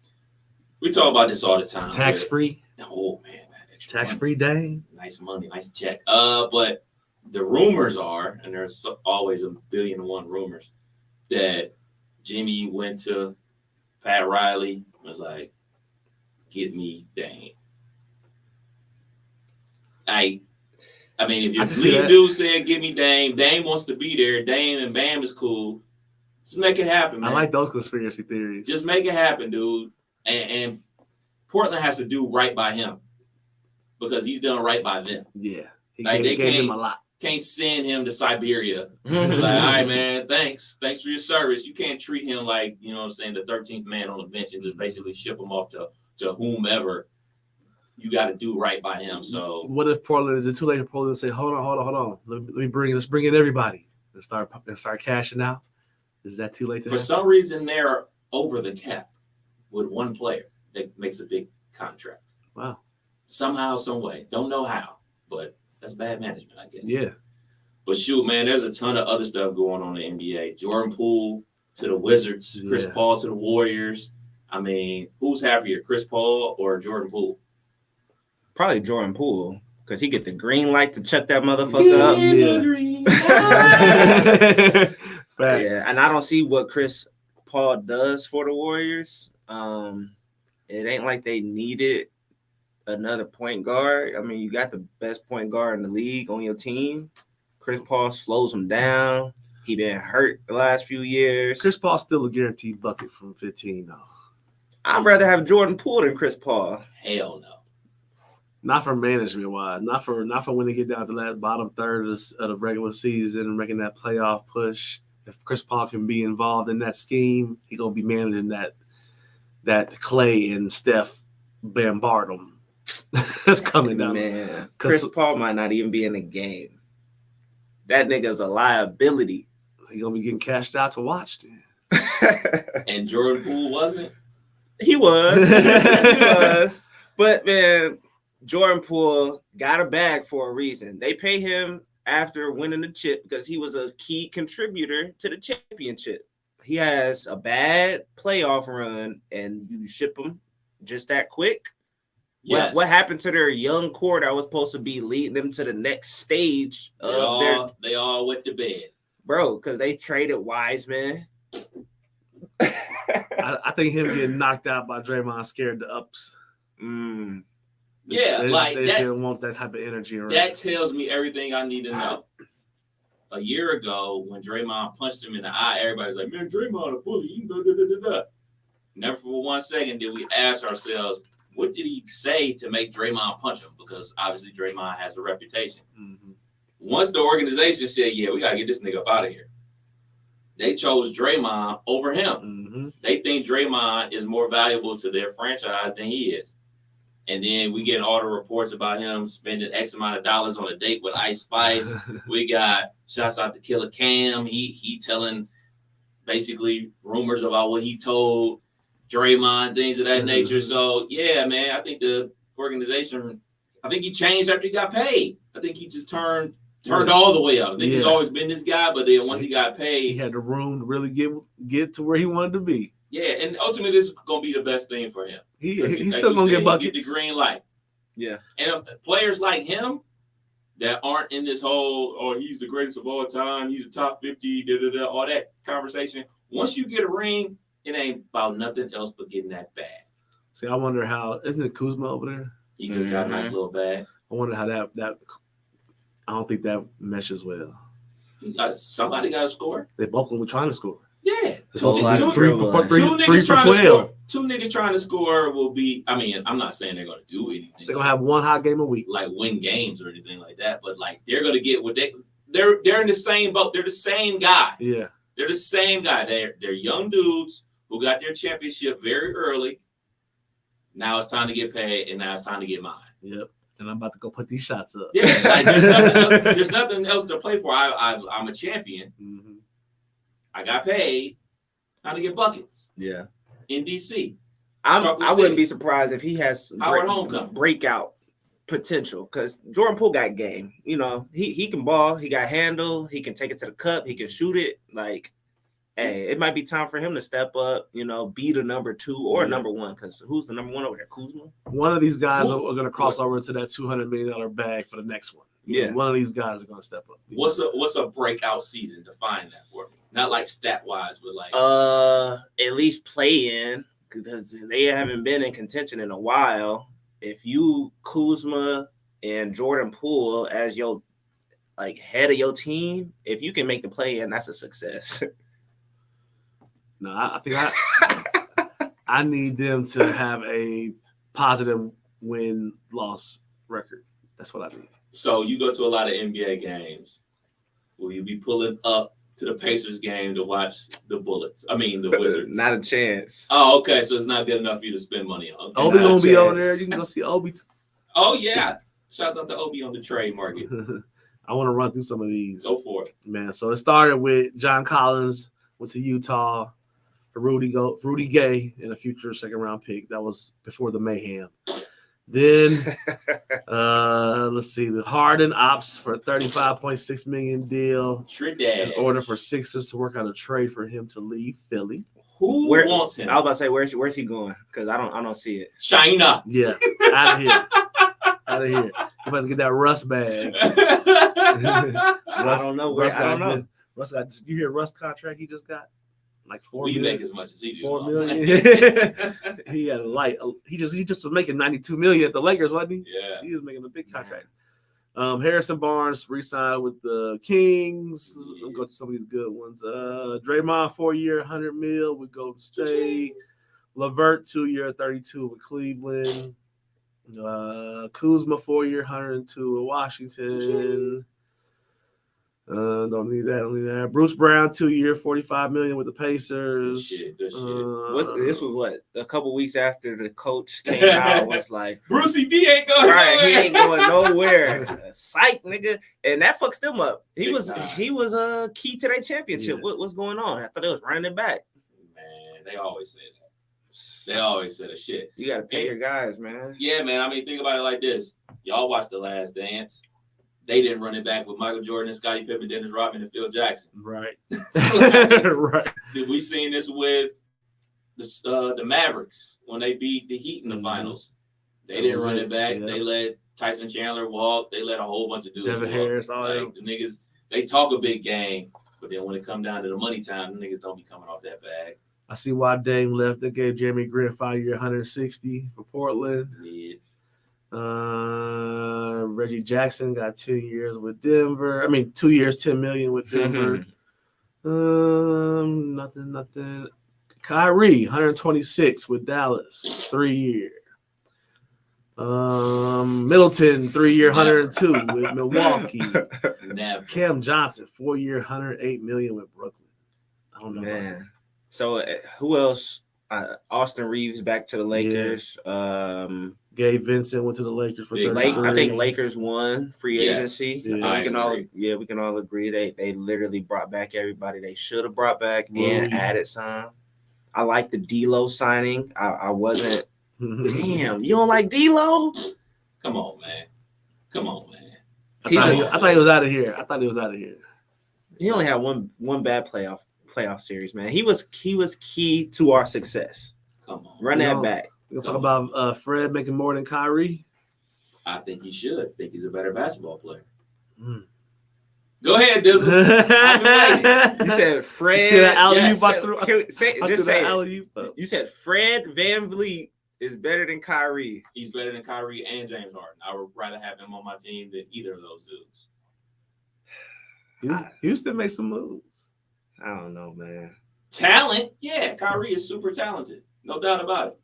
we talk about this all the time. Tax free. Oh man, tax free day. Nice money, nice check. But the rumors are, and there's always 1,000,000,001 rumors, that Jimmy went to Pat Riley and was like, "Get me Dame." I mean, if your lead dude said, "Give me Dame," Dame wants to be there. Dame and Bam is cool. Just make it happen, man. I like those conspiracy theories. Just make it happen, dude. And Portland has to do right by him because he's done right by them. Yeah, they gave him a lot. Can't send him to Siberia. Like, all right, man, thanks for your service. You can't treat him like, you know what I'm saying, the 13th man on the bench and just basically ship him off to whomever. You got to do right by him. So what if Portland, is it too late for Portland to say, hold on. Let's bring in everybody. and start cashing out? Is that too late to For some reason, they're over the cap with one player that makes a big contract. Wow. Somehow, some way. Don't know how, but that's bad management, I guess. Yeah. But shoot, man, there's a ton of other stuff going on in the NBA. Jordan Poole to the Wizards, Chris Paul to the Warriors. I mean, who's happier, Chris Paul or Jordan Poole? Probably Jordan Poole, because he get the green light to chuck that motherfucker up. Yeah, and I don't see what Chris Paul does for the Warriors. It ain't like they needed another point guard. I mean, you got the best point guard in the league on your team. Chris Paul slows him down. He been hurt the last few years. Chris Paul's still a guaranteed bucket from 15, though. I'd rather have Jordan Poole than Chris Paul. Hell no. Not for management wise. Not for when they get down to that bottom third of the regular season and making that playoff push. If Chris Paul can be involved in that scheme, he's gonna be managing that Clay and Steph bombard him. That's coming down. Man, Chris Paul might not even be in the game. That nigga's a liability. He's gonna be getting cashed out to watch then. And Jordan Poole wasn't? He was. He was. But man, Jordan Poole got a bag for a reason. They pay him after winning the chip because he was a key contributor to the championship. He has a bad playoff run and you ship him just that quick. Yes. What happened to their young core that was supposed to be leading them to the next stage of they all went to bed. Bro, because they traded Wiseman. I think him getting knocked out by Draymond scared the ups. Yeah, they didn't want that type of energy around. That tells me everything I need to know. A year ago, when Draymond punched him in the eye, everybody's like, man, Draymond a bully. Never for 1 second did we ask ourselves, what did he say to make Draymond punch him? Because obviously Draymond has a reputation. Mm-hmm. Once the organization said, yeah, we got to get this nigga up out of here, they chose Draymond over him. Mm-hmm. They think Draymond is more valuable to their franchise than he is. And then we get all the reports about him spending X amount of dollars on a date with Ice Spice. We got shouts out to Killer Cam. He telling basically rumors about what he told Draymond, things of that nature. So, yeah, man, I think the organization, I think he changed after he got paid. I think he just turned all the way up. I think he's always been this guy, but then once he got paid, he had the room to really get to where he wanted to be. Yeah, and ultimately, this is going to be the best thing for him. He's still going to get buckets. Get the green light. Yeah. And players like him that aren't in this whole, he's the greatest of all time, he's a top 50, all that conversation. Once you get a ring, it ain't about nothing else but getting that bag. See, I wonder how, isn't it Kuzma over there? He just got a nice little bag. I wonder how that I don't think that meshes well. Somebody got to score. They both were trying to score. Yeah. Two niggas trying to score will be, I mean, I'm not saying they're going to do anything. They're going to have one hot game a week. Like win games or anything like that. But like they're going to get what they're in the same boat. They're the same guy. Yeah. They're the same guy. They're young dudes who got their championship very early. Now it's time to get paid and now it's time to get mine. Yep. And I'm about to go put these shots up. Yeah. Like there's nothing else to play for. I'm a champion. Mm-hmm. I got paid. Time to get buckets. Yeah. In DC. I wouldn't be surprised if he has breakout potential because Jordan Poole got game. You know, he can ball. He got handle. He can take it to the cup. He can shoot it. Like, hey, it might be time for him to step up, you know, be the number 2 or number 1 because who's the number 1 over there? Kuzma? One of these guys are going to cross over to that $200 million bag for the next one. Yeah. One of these guys are going to step up. What's a breakout season? Define that for me. Not like stat wise, but like at least play in because they haven't been in contention in a while. If you Kuzma and Jordan Poole as your like head of your team, if you can make the play in, that's a success. No, I think I need them to have a positive win-loss record. That's what I need. So you go to a lot of NBA games. Will you be pulling up to the Pacers game to watch the Wizards? Not a chance. Oh, okay. So it's not good enough for you to spend money on. Okay. Obi gonna be over there. You can go see Obi. Oh yeah. Shout out to Obi on the trade market. I want to run through some of these. Go for it. Man, so it started with John Collins, went to Utah for Rudy Gay in a future second-round pick. That was before the mayhem. Then, let's see, the Harden opts for a $35.6 million deal in order for Sixers to work out a trade for him to leave Philly. Who wants him? I was about to say, where's he going? Because I don't see it. China. Yeah, out of here. Out of here. You about to get that Russ bag. I don't know. I don't know. Russ got, you hear Russ contract he just got? Like $4 we million. make as much as he do. $4 million. He had a light. He just was making $92 million at the Lakers, wasn't he? Yeah. He was making a big contract. Harrison Barnes re-signed with the Kings. Yeah. I'll go to some of these good ones. Draymond 4-year, $100 million with Golden State. LeVert 2-year, $32 with Cleveland. Kuzma 4-year, $102 with Washington. Don't need that. Bruce Brown 2-year, $45 million with the Pacers. Good shit. This was what, a couple weeks after the coach came out, was like, Brucey B ain't going right, nowhere. he ain't going nowhere. Psych, nigga, and that fucks them up. He Big was time. Key to their championship. Yeah. What's going on? I thought they was running it back. Man, they always say that. They always say that shit. You got to pay your guys, man. Yeah, man. I mean, think about it like this. Y'all watched The Last Dance. They didn't run it back with Michael Jordan and Scottie Pippen, Dennis Rodman, and Phil Jackson. Right. Like, Right. Did we seen this with the Mavericks when they beat the Heat in the finals? They didn't run it back. Yeah. They let Tyson Chandler walk. They let a whole bunch of dudes Devin walk. Harris, all Like, them. the niggas, they talk a big game, but then when it come down to the money time, the niggas don't be coming off that bag. I see why Dame left. They gave Jeremy Grant 5-year, $160 for Portland. Yeah. Reggie Jackson got 10 years with Denver. 2 years, $10 million with Denver. Nothing. Kyrie, 126 with Dallas, 3 year. Middleton, 3-year, 102 with Milwaukee. Never. Cam Johnson, 4-year, $108 million with Brooklyn. I don't know. Man. So who else? Austin Reeves back to the Lakers. Gabe Vincent went to the Lakers for 33. I think Lakers won free agency. Yeah. We can all agree they literally brought back everybody they should have brought back and added some. I like the D'Lo signing. I wasn't. Damn, you don't like D'Lo? Come on, man. I thought he was out of here. He only had one bad playoff series, man. He was key to our success. Come on. Run that back. We're gonna talk about Fred making more than Kyrie. I think he should. I think he's a better basketball player. Mm. Go ahead, Dizzle. You said Fred. You see that alley-oop yes. I threw? Just say it. Alley-oop. You said Fred VanVleet is better than Kyrie. He's better than Kyrie and James Harden. I would rather have him on my team than either of those dudes. Houston made some moves. I don't know, man. Talent, yeah. Kyrie is super talented. No doubt about it.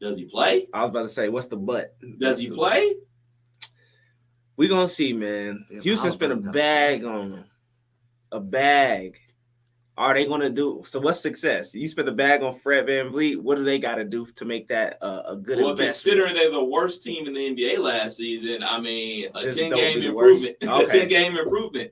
Does he play? I was about to say, what's the but? Does he play? We're going to see, man. Yeah, Houston spent a bag on him. A bag. Are they going to do? So what's success? You spent a bag on Fred VanVleet. What do they got to do to make that a good investment? Considering they're the worst team in the NBA last season, a Just 10-game don't improvement. be the worst. Okay. A 10-game improvement.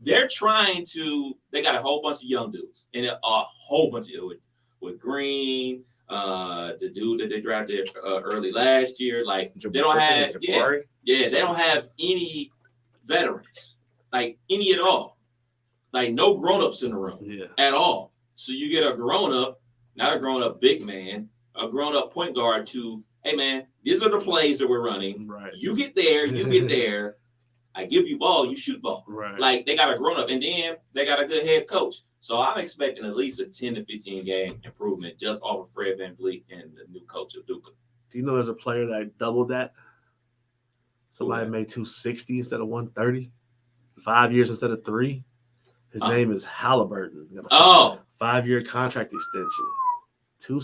They're trying to. They got a whole bunch of young dudes, and a whole bunch of with Green, the dude that they drafted early last year. Like they don't have, they don't have any veterans, like any at all, like no grown-ups in the room at all. So you get a grown-up, not a grown-up big man, a grown-up point guard to, hey man, these are the plays that we're running. Right. You get there, you get there. I give you ball, you shoot ball. Right. Like they got a grown up, and then they got a good head coach. So I'm expecting at least a 10 to 15 game improvement just off of Fred VanVleet and the new coach of Duke. Do you know there's a player that doubled that? Somebody made 260 instead of 130, 5 years instead of 3. His name is Halliburton. 5-year contract extension.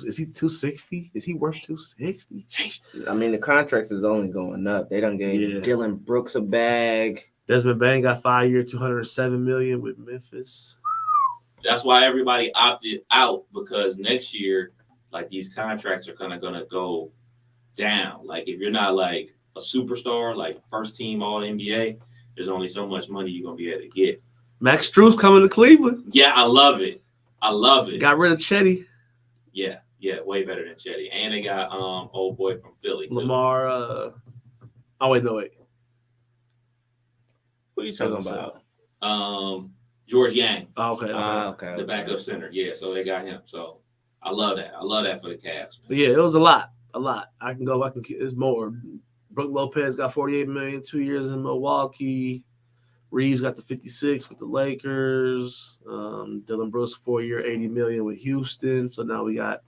Is he 260? Is he worth 260? The contracts is only going up. They done gave Dylan Brooks a bag. Desmond Bain got 5-year, $207 million with Memphis. That's why everybody opted out, because next year, like these contracts are kind of gonna go down. Like if you're not like a superstar, like first team All NBA, there's only so much money you're gonna be able to get. Max Strus coming to Cleveland. Yeah, I love it. I love it. Got rid of Chetty. Yeah, way better than Chetty. And they got old boy from Philly too. Lamar. Oh wait, no wait. Who are you talking about? George Yang. Oh, okay. The backup center. Yeah, so they got him. So I love that. I love that for the Cavs. But yeah, it was a lot. It's more. Brook Lopez got $48 million, 2 years in Milwaukee. Reeves got the 56 with the Lakers. Dylan Brooks 4-year, $80 million with Houston. So now we got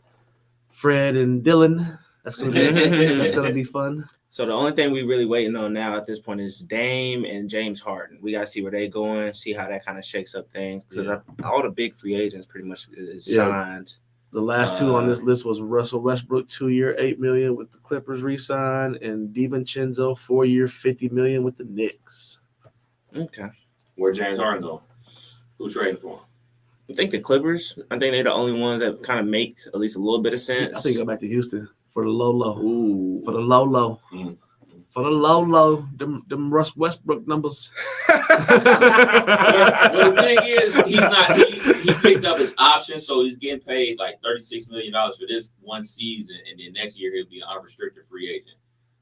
Fred and Dylan. That's gonna be fun. So the only thing we really waiting on now at this point is Dame and James Harden. We gotta see where they going, see how that kind of shakes up things because all the big free agents pretty much is signed. The last two on this list was Russell Westbrook, 2-year, $8 million with the Clippers re-signed, and DiVincenzo, 4-year, $50 million with the Knicks. Okay. Where James Harden going? Who traded for him? I think the Clippers. I think they're the only ones that kind of make at least a little bit of sense. I think go back to Houston for the low. Ooh. For the low. For the low. Them Russ Westbrook numbers. Well, the thing is, he picked up his option, so he's getting paid like $36 million for this one season, and then next year he'll be an unrestricted free agent.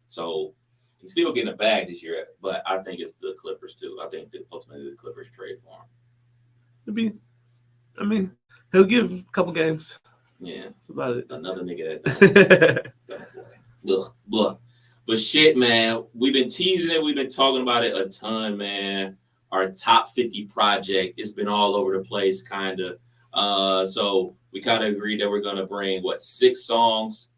So he's still getting a bag this year, but I think it's the Clippers too. I think that ultimately the Clippers trade for him. He'll give a couple games. Yeah, that's about it. Another nigga that don't play. But shit, man, we've been teasing it. We've been talking about it a ton, man. Our top 50 project, it's been all over the place, kind of. So we kind of agreed that we're going to bring, 6 songs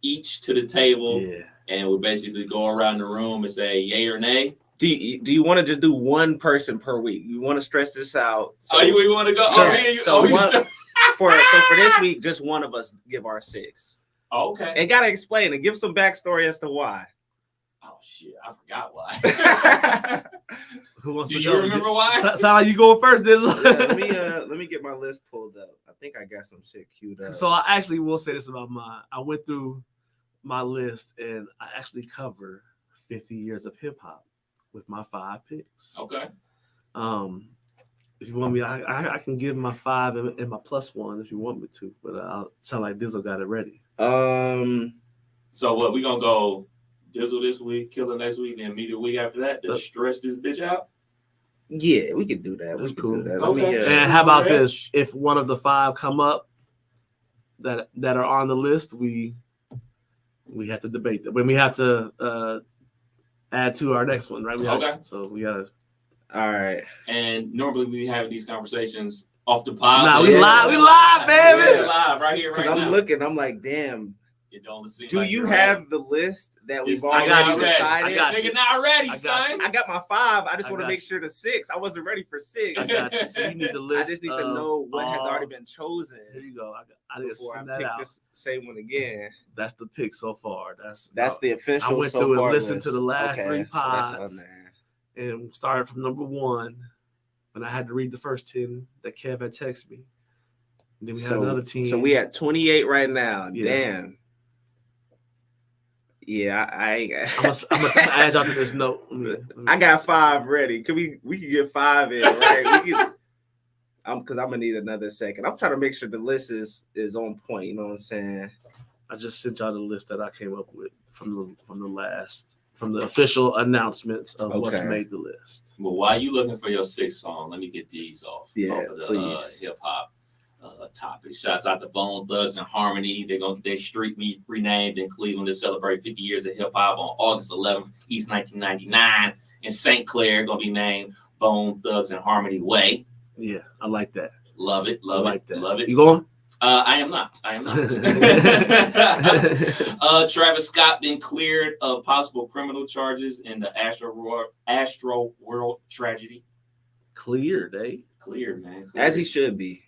each to the table. Yeah. And we basically go around the room and say yay or nay. Do you want to just do one person per week? You want to stretch this out? So, you want to go? For this week, just one of us give our 6. Oh, okay. And gotta explain and give some backstory as to why. Oh shit, I forgot why. Who wants Do to you go? remember why? Sound like you going first, Dizzle. Let me get my list pulled up. I think I got some shit queued up. So I actually will say this about mine. I went through my list and I actually cover 50 years of hip hop with my 5 picks. Okay. If you want me, I can give my 5 and my +1 if you want me to, but I'll sound like Dizzle got it ready. So what, we gonna go Dizzle this week, Killer next week, then meet the week after that to stretch this bitch out? Yeah, we could do that. That's cool. Do that. Okay. And how about this? If one of the 5 come up that are on the list, we have to debate that. When we have to add to our next one, right? So we gotta. All right. And normally we have these conversations off the pod. Nah, we live, baby. We're live right here, right now. I'm looking, I'm like, damn. Do like you have the list that we've already decided? Nigga not ready, son. I got my 5. I just want to make sure the 6. I wasn't ready for 6. I got you. So you need the list. I just need to know what has already been chosen. Here you go. I just before I pick this same one again. That's the pick so far. That's the official. I went so through far and listened list. to the last 3 pods. So and started from number 1. And I had to read the first 10 that Kev had texted me. And then we had another team. So we at 28 right now. Yeah. Damn. Yeah, I'm gonna add y'all to this note. I got 5 ready. We can get 5 in, right? Because I'm gonna need another second. I'm trying to make sure the list is on point. You know what I'm saying? I just sent y'all the list that I came up with from the official announcements of what's made the list. Well, while you looking for your 6th song, let me get these off of the hip hop topic. Shouts out to Bone Thugs and Harmony. They're gonna get their street meet renamed in Cleveland to celebrate 50 years of hip hop on August 11th, East 1999. In St. Clair, gonna be named Bone Thugs and Harmony Way. Yeah, I like that. Love it. Love it. You going? I am not. Travis Scott been cleared of possible criminal charges in the Astro World tragedy. Cleared, eh? Cleared, man. As he should be.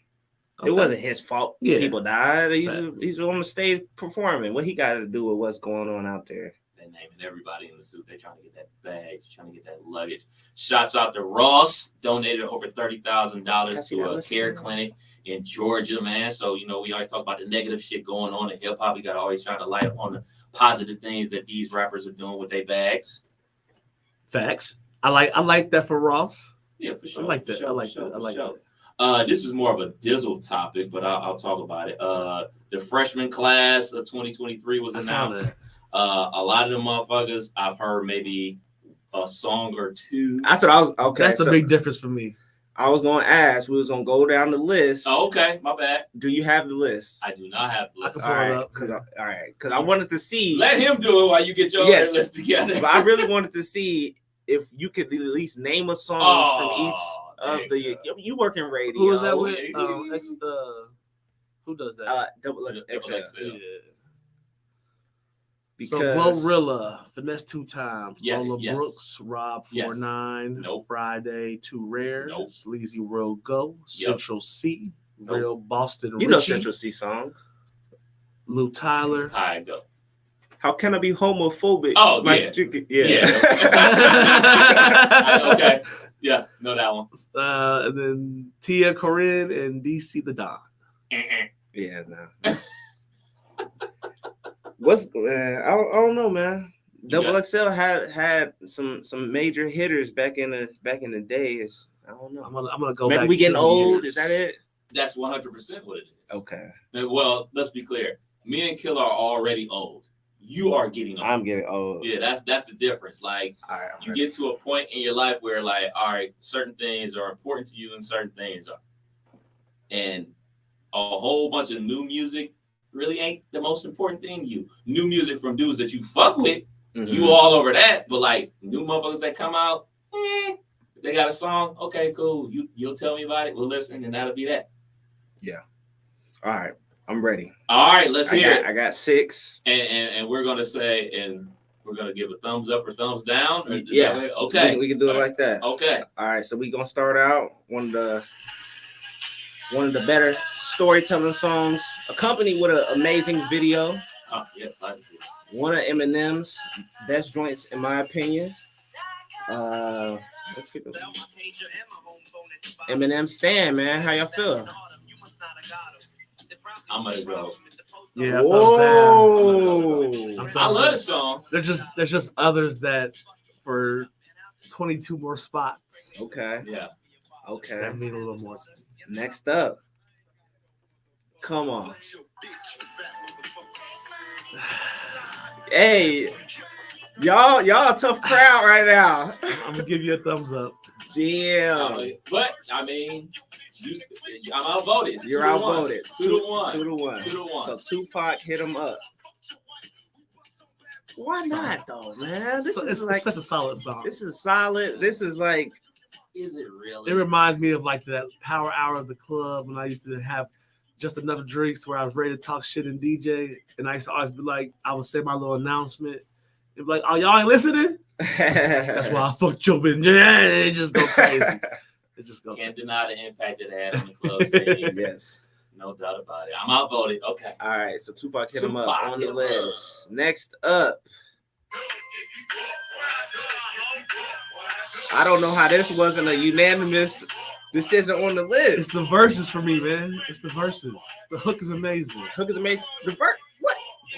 Okay. It wasn't his fault. Yeah. People died. He's on the stage performing. What he got to do with what's going on out there? They're naming everybody in the suit. They're trying to get that bag. They're trying to get that luggage. Shots out to Ross. Donated over $30,000 to a care clinic in Georgia, man. So, we always talk about the negative shit going on in hip hop. We got to always shine a light on the positive things that these rappers are doing with their bags. Facts. I like that for Ross. Yeah, for sure. I like that. Sure, I like sure, that. I like sure. that. This is more of a Dizzle topic, but I'll talk about it. The freshman class of 2023 was announced. A lot of them motherfuckers, I've heard maybe a song or two. That's what I was. Okay, that's the big difference for me. I was going to ask. We was going to go down the list. Oh, okay, my bad. Do you have the list? I do not have the list. All right, because I wanted to see. Let him do it while you get your list together. But I really wanted to see if you could at least name a song from each of the. You work in radio. Who is that with? Who does that? Double XL. Yeah. Because so Glorilla, Finesse 2 times. Yes, Lola yes. Brooks, Rob 49, Nope. Friday, Too Rare, Nope. Sleazy World Go, Yep. Central C, Nope. Real Boston you Richie, know Central C songs. Lou Tyler. I go. How can I be homophobic? Oh, yeah. Okay. Yeah, know that one. And then Tia Corinne and DC the Don. Yeah, no. What's I don't know, man. Double XL had some major hitters back in the days. I don't know. I'm gonna go. Maybe back we getting 2 old. years. Is that it? That's 100% what it is. Okay. Well, let's be clear. Me and Killer are already old. You are getting old. I'm getting old. Yeah, that's the difference. Like, all right, you get to a point in your life where, like, all right, certain things are important to you and certain things are. And a whole bunch of new music really ain't the most important thing to you. New music from dudes that you fuck with, you all over that. But, like, new motherfuckers that come out, if they got a song, okay, cool. You'll tell me about it. We'll listen, and that'll be that. Yeah. All right. I'm ready. All right, let's hear it. I got 6. And we're going to say, and we're going to give a thumbs up or thumbs down? Or yeah. Okay. We can do it like that. Okay. All right. So we're going to start out one of the better storytelling songs, accompanied with an amazing video. Yeah. One of Eminem's best joints, in my opinion. Let's get this. Eminem Stan, man. How y'all feel? I'm gonna go. Yeah. Whoa. I love the song. There's just others that for 22 more spots. Okay. Yeah. Okay. That mean a little more. Next up. Come on. Hey, y'all a tough crowd right now. I'm gonna give you a thumbs up. Damn. But I mean, I'm outvoted. You're outvoted. 2-1. 2-1. 2-1. So Tupac hit him up. Why not though, man? It's such a solid song. This is solid. This is like. Is it really? It reminds me of like that power hour of the club when I used to have just enough drinks where I was ready to talk shit and DJ, and I used to always be like, I would say my little announcement. It'd be like, oh, y'all ain't listening? That's why I fucked you up and it just go crazy. It just go. Can't deny the impact it had on the club scene. Yes. No doubt about it. I'm outvoted. Okay. All right. So Tupac hit him up on the list. Next up. I don't know how this wasn't a unanimous decision on the list. It's the verses for me, man. It's the verses. The hook is amazing. What?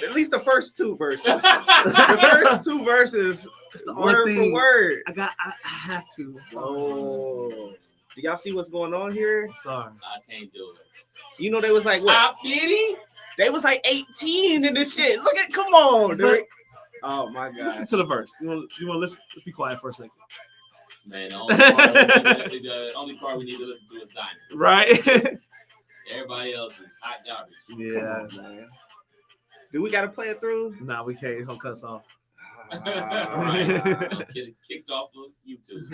At least the first 2 verses. The first 2 verses, word for word. I have to. Oh. Do y'all see what's going on here? Sorry. I can't do it. You know, they was like, what? Top 50? They was like 18 in this shit. Look at, come on. Oh, my God. Listen to the verse. You want to listen? Let's be quiet for a second. Man, the only part we need to listen to is Diamond. Right? Everybody else is hot garbage. Yeah. Man. Do we got to play it through? Nah, we can't. It's going to cut us off. Right. Get it kicked off of YouTube.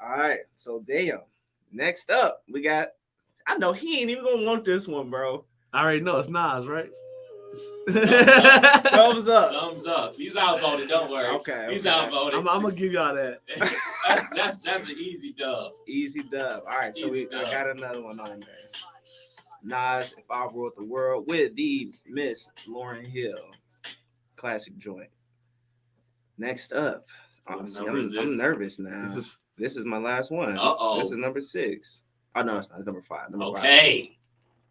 All right. So, damn. Next up, we got, I know he ain't even going to want this one, bro. I already know. It's Nas, right? Thumbs up. Thumbs up. He's outvoted. Don't worry. Okay. He's outvoted. I'm gonna give y'all that. that's an easy dub. Easy dub. All right. So I got another one on there. Nas, If I Ruled the World, with the Miss Lauryn Hill. Classic joint. Next up. I'm nervous now. This is my last one. Uh-oh. This is number 6. Oh, no, it's not. It's number 5. Okay.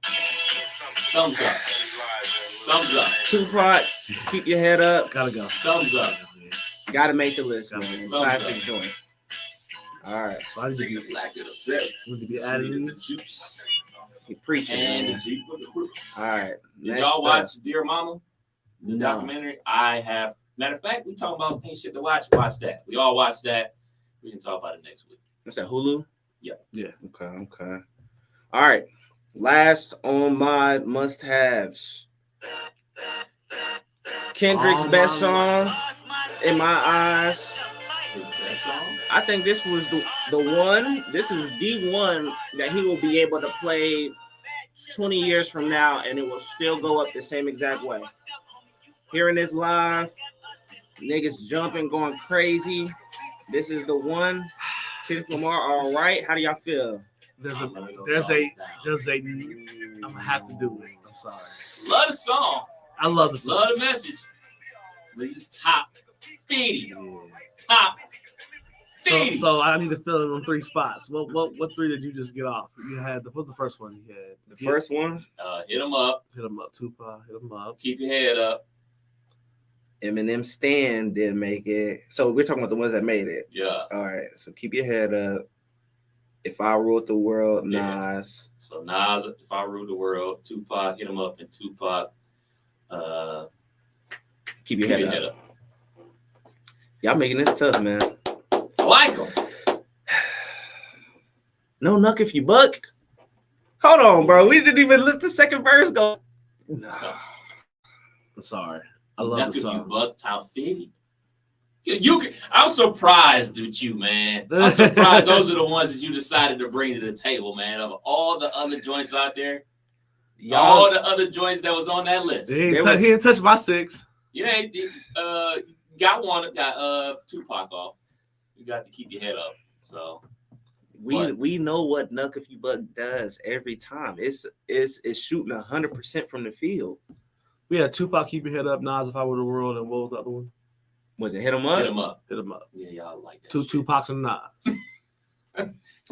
Thumbs up. Thumbs up. Tupac, Keep Your Head Up. Gotta go. Thumbs up. Gotta make the list, man. Thumbs Classic up. joint. All right. So I need to be adding these. Juice. You preaching, And man. the deep of the roots. All right. Did Next y'all up. watch Dear Mama? The No. documentary? I have. Matter of fact, we talking about ain't shit to watch. Watch that. We all watch that. We can talk about it next week. What's that, Hulu? Yeah. Okay. All right. Last on my must-haves. Kendrick's best song, In My Eyes. His best song? I think this was the one. This is the one that he will be able to play 20 years from now, and it will still go up the same exact way. Hearing this live, niggas jumping, going crazy. This is the one. Kendrick Lamar, all right. How do y'all feel? I'm gonna have to do it. I'm sorry. Love the song. I love the song. Love the message. But he's top 50. Top 50. So I need to fill in on 3 spots. What 3 did you just get off? You had what's the first one you had? The first one? Hit him up. Hit him up, Tupac. Hit him up. Keep your head up. Eminem Stan didn't make it. So we're talking about the ones that made it. Yeah. All right. So keep your head up. If I Ruled the World, Yeah. Nas. So Nas, If I Ruled the World, Tupac, Hit him up, and Tupac. Keep your head up. Y'all making this tough, man. I like him. No Nuck If You Buck. Hold on, bro. We didn't even let the second verse go. I'm sorry. I love the song. You Buck top 50. I'm surprised with you, man. I'm surprised those are the ones that you decided to bring to the table, man. Of all the other joints out there, all the other joints that was on that list. He didn't touch my 6. Yeah, got Tupac off. You got to keep your head up. So we know what Nuck If You Buck does every time. It's shooting 100% from the field. We had Tupac, Keep Your Head Up, Nas, If I Were the World, and what was the other one? Was it Hit 'Em Up? Hit 'em up. Hit 'em up. Yeah, y'all like that. 2 Tupacs and Nas.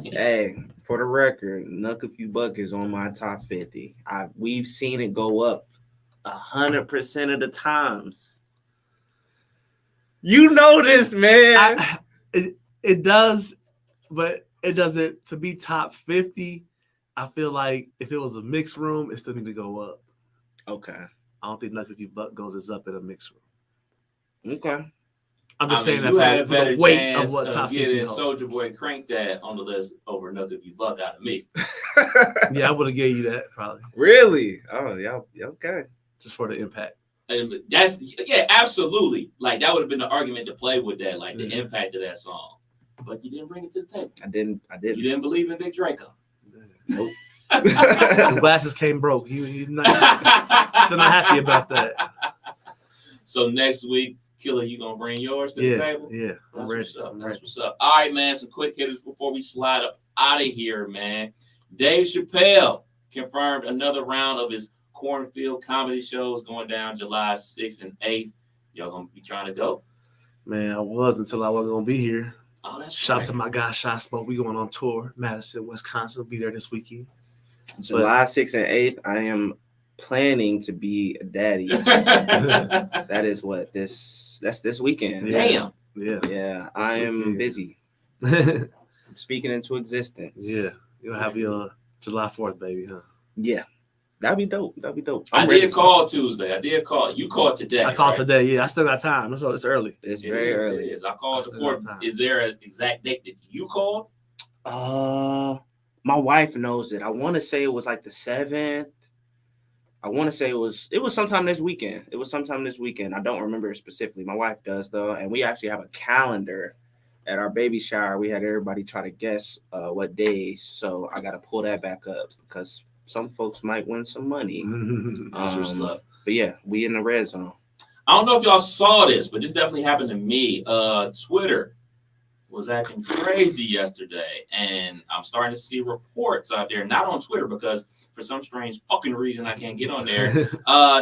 Hey, for the record, Nuck If You Buck is on my top 50. We've seen it go up 100% of the times. You know this, man. It does, but it doesn't. To be top 50, I feel like if it was a mixed room, it still need to go up. Okay. I don't think Nuck If You Buck goes up in a mixed room. Okay. I'm just saying that you had a for better the weight chance of what top 50 getting holds. Soulja Boy Crank That on the list over Nuck If You Buck out of me. Yeah, I would have gave you that probably. Really? Oh, yeah. Okay. Just for the impact. And absolutely. Like that would have been the argument to play with that, like the impact of that song. But you didn't bring it to the table. I didn't. You didn't believe in Big Draco. Nope. His glasses came broke. He's not, still not happy about that. So next week, Killer, you gonna bring yours to the table? Yeah, That's what's up. That's what's up. All right, man. Some quick hitters before we slide up out of here, man. Dave Chappelle confirmed another round of his Cornfield comedy shows going down July 6th and 8th. Y'all gonna be trying to go? Man, I was until I wasn't gonna be here. Oh, that's Shout right. to my guy Shot Smoke. We going on tour, Madison, Wisconsin. Be there this weekend. July 6th and 8th, I am planning to be a daddy. That is what that's this weekend. Damn. Yeah. I am busy. Yeah, I'm speaking into existence. you'll have your July 4th, baby, huh? Yeah. That'd be dope. I did call Tuesday. I did call. You called today. I called right? today. Yeah, I still got time. It's early. It's very early. It is. I called the 4th. Is there an exact date that you called? My wife knows it. I want to say it was like the 7th. I want to say it was sometime this weekend. I don't remember it specifically. My wife does though, and we actually have a calendar at our baby shower. We had everybody try to guess what days. So I got to pull that back up because some folks might win some money. That's what's up. But yeah, we in the red zone. I don't know if y'all saw this, but this definitely happened to me. Twitter was acting crazy yesterday, and I'm starting to see reports out there, not on Twitter because for some strange fucking reason I can't get on there.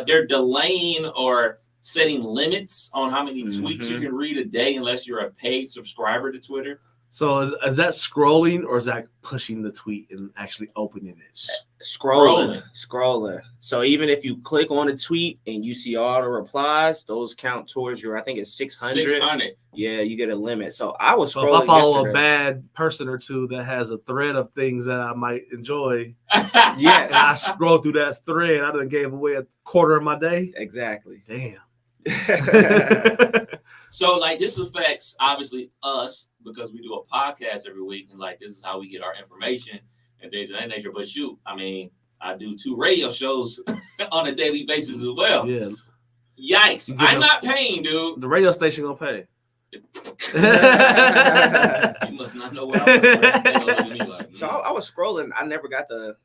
They're delaying or setting limits on how many tweets you can read a day unless you're a paid subscriber to Twitter. So is that scrolling or is that pushing the tweet and actually opening it? Scrolling. So even if you click on a tweet and you see all the replies, those count towards your, I think it's 600. 600. Yeah, you get a limit. So I was scrolling. So if I follow yesterday. a bad person or two that has a thread of things that I might enjoy, yes, and I scroll through that thread, I done gave away a quarter of my day. Exactly. Damn. So like this affects obviously us because we do a podcast every week and like this is how we get our information and things of that nature. But shoot, I mean, I do 2 radio shows on a daily basis as well. Yeah. Yikes. I'm not paying, dude. The radio station gonna pay. You must not know what I'm like. So I was scrolling. I never got the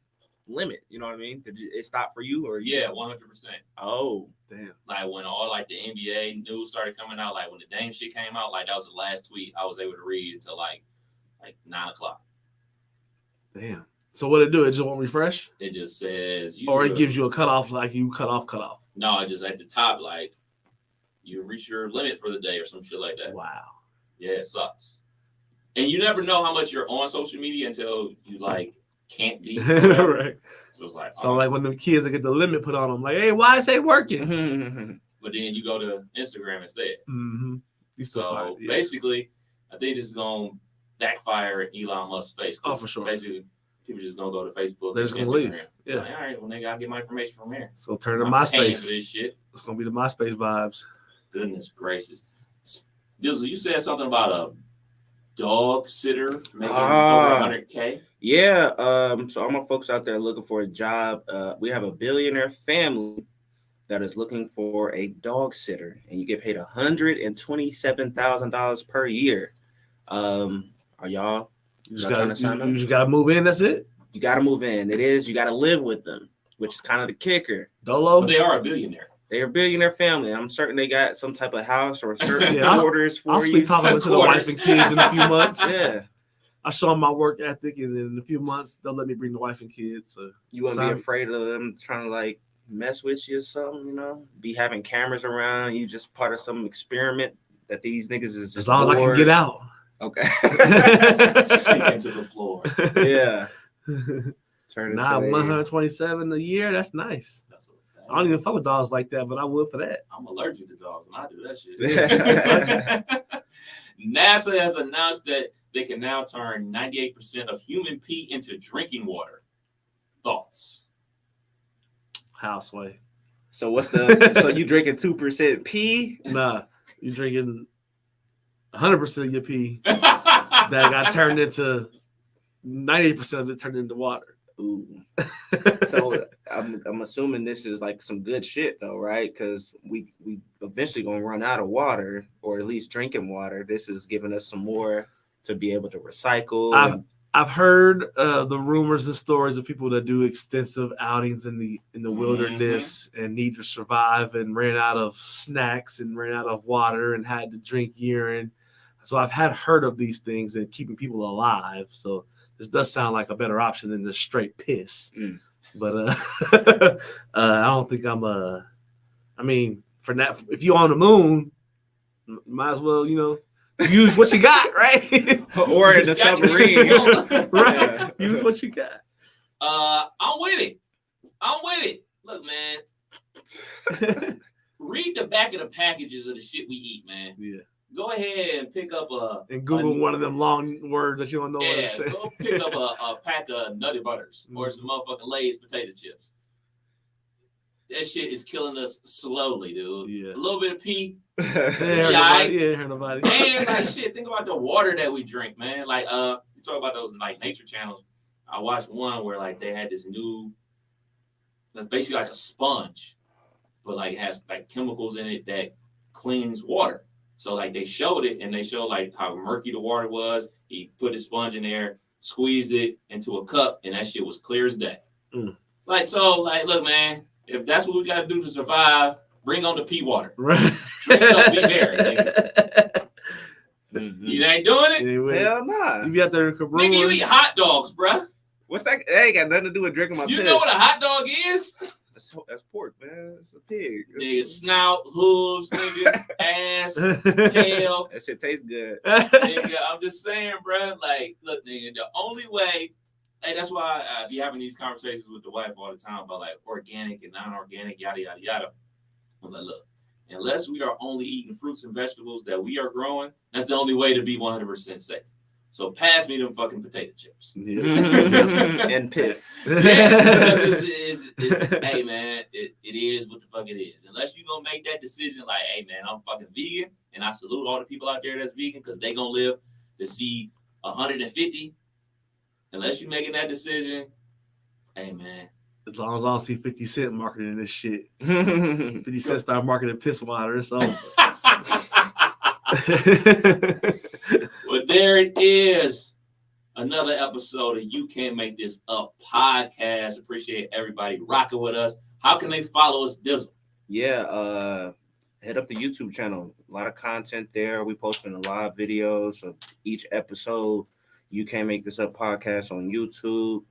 limit. You know what I mean? Did it stop for you or Yeah, 100%. Oh, damn. Like when all like the NBA news started coming out, like when the Dame shit came out, like that was the last tweet I was able to read until like 9:00. Damn. So what it do? It just won't refresh? It just says or it gives you a cutoff, like you cut off. No, it just at the top, like you reach your limit for the day or some shit like that. Wow. Yeah, it sucks. And you never know how much you're on social media until you like can't be. Right. So it's like like when the kids get the limit put on them, like, hey, why is it working? But then you go to Instagram instead. Mm-hmm. So basically, I think this is gonna backfire in Elon Musk's face. Oh, for sure. Basically, people just gonna go to Facebook. They're just gonna Instagram. leave. Yeah. Like, all right, well, they gotta get my information from here. So turn to I'm paying MySpace. for this shit. It's gonna be the MySpace vibes. Goodness gracious. Dizzle, you said something about a dog sitter making over $100K. Yeah. So all my folks out there looking for a job. We have a billionaire family that is looking for a dog sitter, and you get paid $127,000 per year. Are y'all? You just gotta move in. That's it. You gotta move in. You gotta live with them, which is kind of the kicker. Dolo. But they are a billionaire. They're a billionaire family. I'm certain they got some type of house or certain quarters for I'll you. I'll be talking to the wife and kids in a few months. Yeah. I show them my work ethic, and then in a few months they'll let me bring the wife and kids. So you wouldn't be afraid of them trying to like mess with you or something, you know? Be having cameras around. You just part of some experiment that these niggas is just as long as I can get out. Okay. Sink into the floor. Yeah. Nah, 127 a year. That's nice. I don't even fuck with dogs like that, but I would for that. I'm allergic to dogs, and I do that shit. NASA has announced that they can now turn 98% of human pee into drinking water. Thoughts? Houseway. So what's the? So you drinking 2% pee? Nah, you drinking 100% of your pee that got turned into 98% of it turned into water. Ooh. So I'm assuming this is like some good shit though, right? Because we eventually gonna run out of water, or at least drinking water. This is giving us some more to be able to recycle. I've heard the rumors and stories of people that do extensive outings in the wilderness and need to survive and ran out of snacks and ran out of water and had to drink urine. So I've heard of these things and keeping people alive. So this does sound like a better option than just straight piss. But I don't think I mean, for that, if you're on the moon, might as well, use what you got, right? Or in the submarine. Right? Yeah. Use what you got. I'm with it. Look, man. Read the back of the packages of the shit we eat, man. Yeah. Go ahead and pick up and Google one of them long words that you don't know what to say. Go pick up a pack of Nutty Butters or some motherfucking Lay's potato chips. That shit is killing us slowly, dude. Yeah. A little bit of pee. Hear nobody. And like shit, think about the water that we drink, man. Like you talk about those like nature channels. I watched one where like they had this new that's basically like a sponge, but like it has like chemicals in it that cleans water. So like they showed it and they showed like how murky the water was. He put his sponge in there, squeezed it into a cup, and that shit was clear as day. Like, look, man, if that's what we got to do to survive, bring on the pee water. Right. Drink up, be merry. You ain't doing it? Hell nah. You be out there, nigga, you eat hot dogs, bruh. What's that? That ain't got nothing to do with drinking my piss. You know what a hot dog is? That's pork, man. It's a pig. Nigga, snout, hooves, nigga, ass. ass, tail. That shit tastes good. Nigga, I'm just saying, bro. Like, look, nigga, the only way, and that's why I be having these conversations with the wife all the time about like organic and non-organic, yada yada yada. I was like, look, unless we are only eating fruits and vegetables that we are growing, that's the only way to be 100% safe. So pass me them fucking potato chips. And piss. Yeah, hey man, it is what the fuck it is. Unless you gonna make that decision like, hey man, I'm fucking vegan, and I salute all the people out there that's vegan because they gonna live to see 150. Unless you making that decision, hey man. As long as I don't see 50 Cent marketing this shit. 50 Cent start marketing piss water, so. Well, there it is. Another episode of You Can't Make This Up podcast. Appreciate everybody rocking with us. How can they follow us, Dizzle? Yeah, head up the YouTube channel. A lot of content there. We posting a live videos of each episode. You Can't Make This Up podcast on YouTube.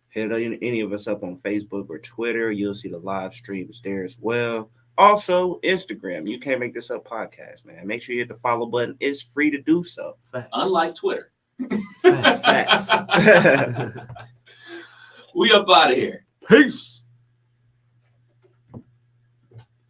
Hit any of us up on Facebook or Twitter. You'll see the live streams there as well. Also, Instagram. You Can't Make This Up podcast, man. Make sure you hit the follow button. It's free to do so. Facts. Unlike Twitter. Facts. We up out of here. Peace.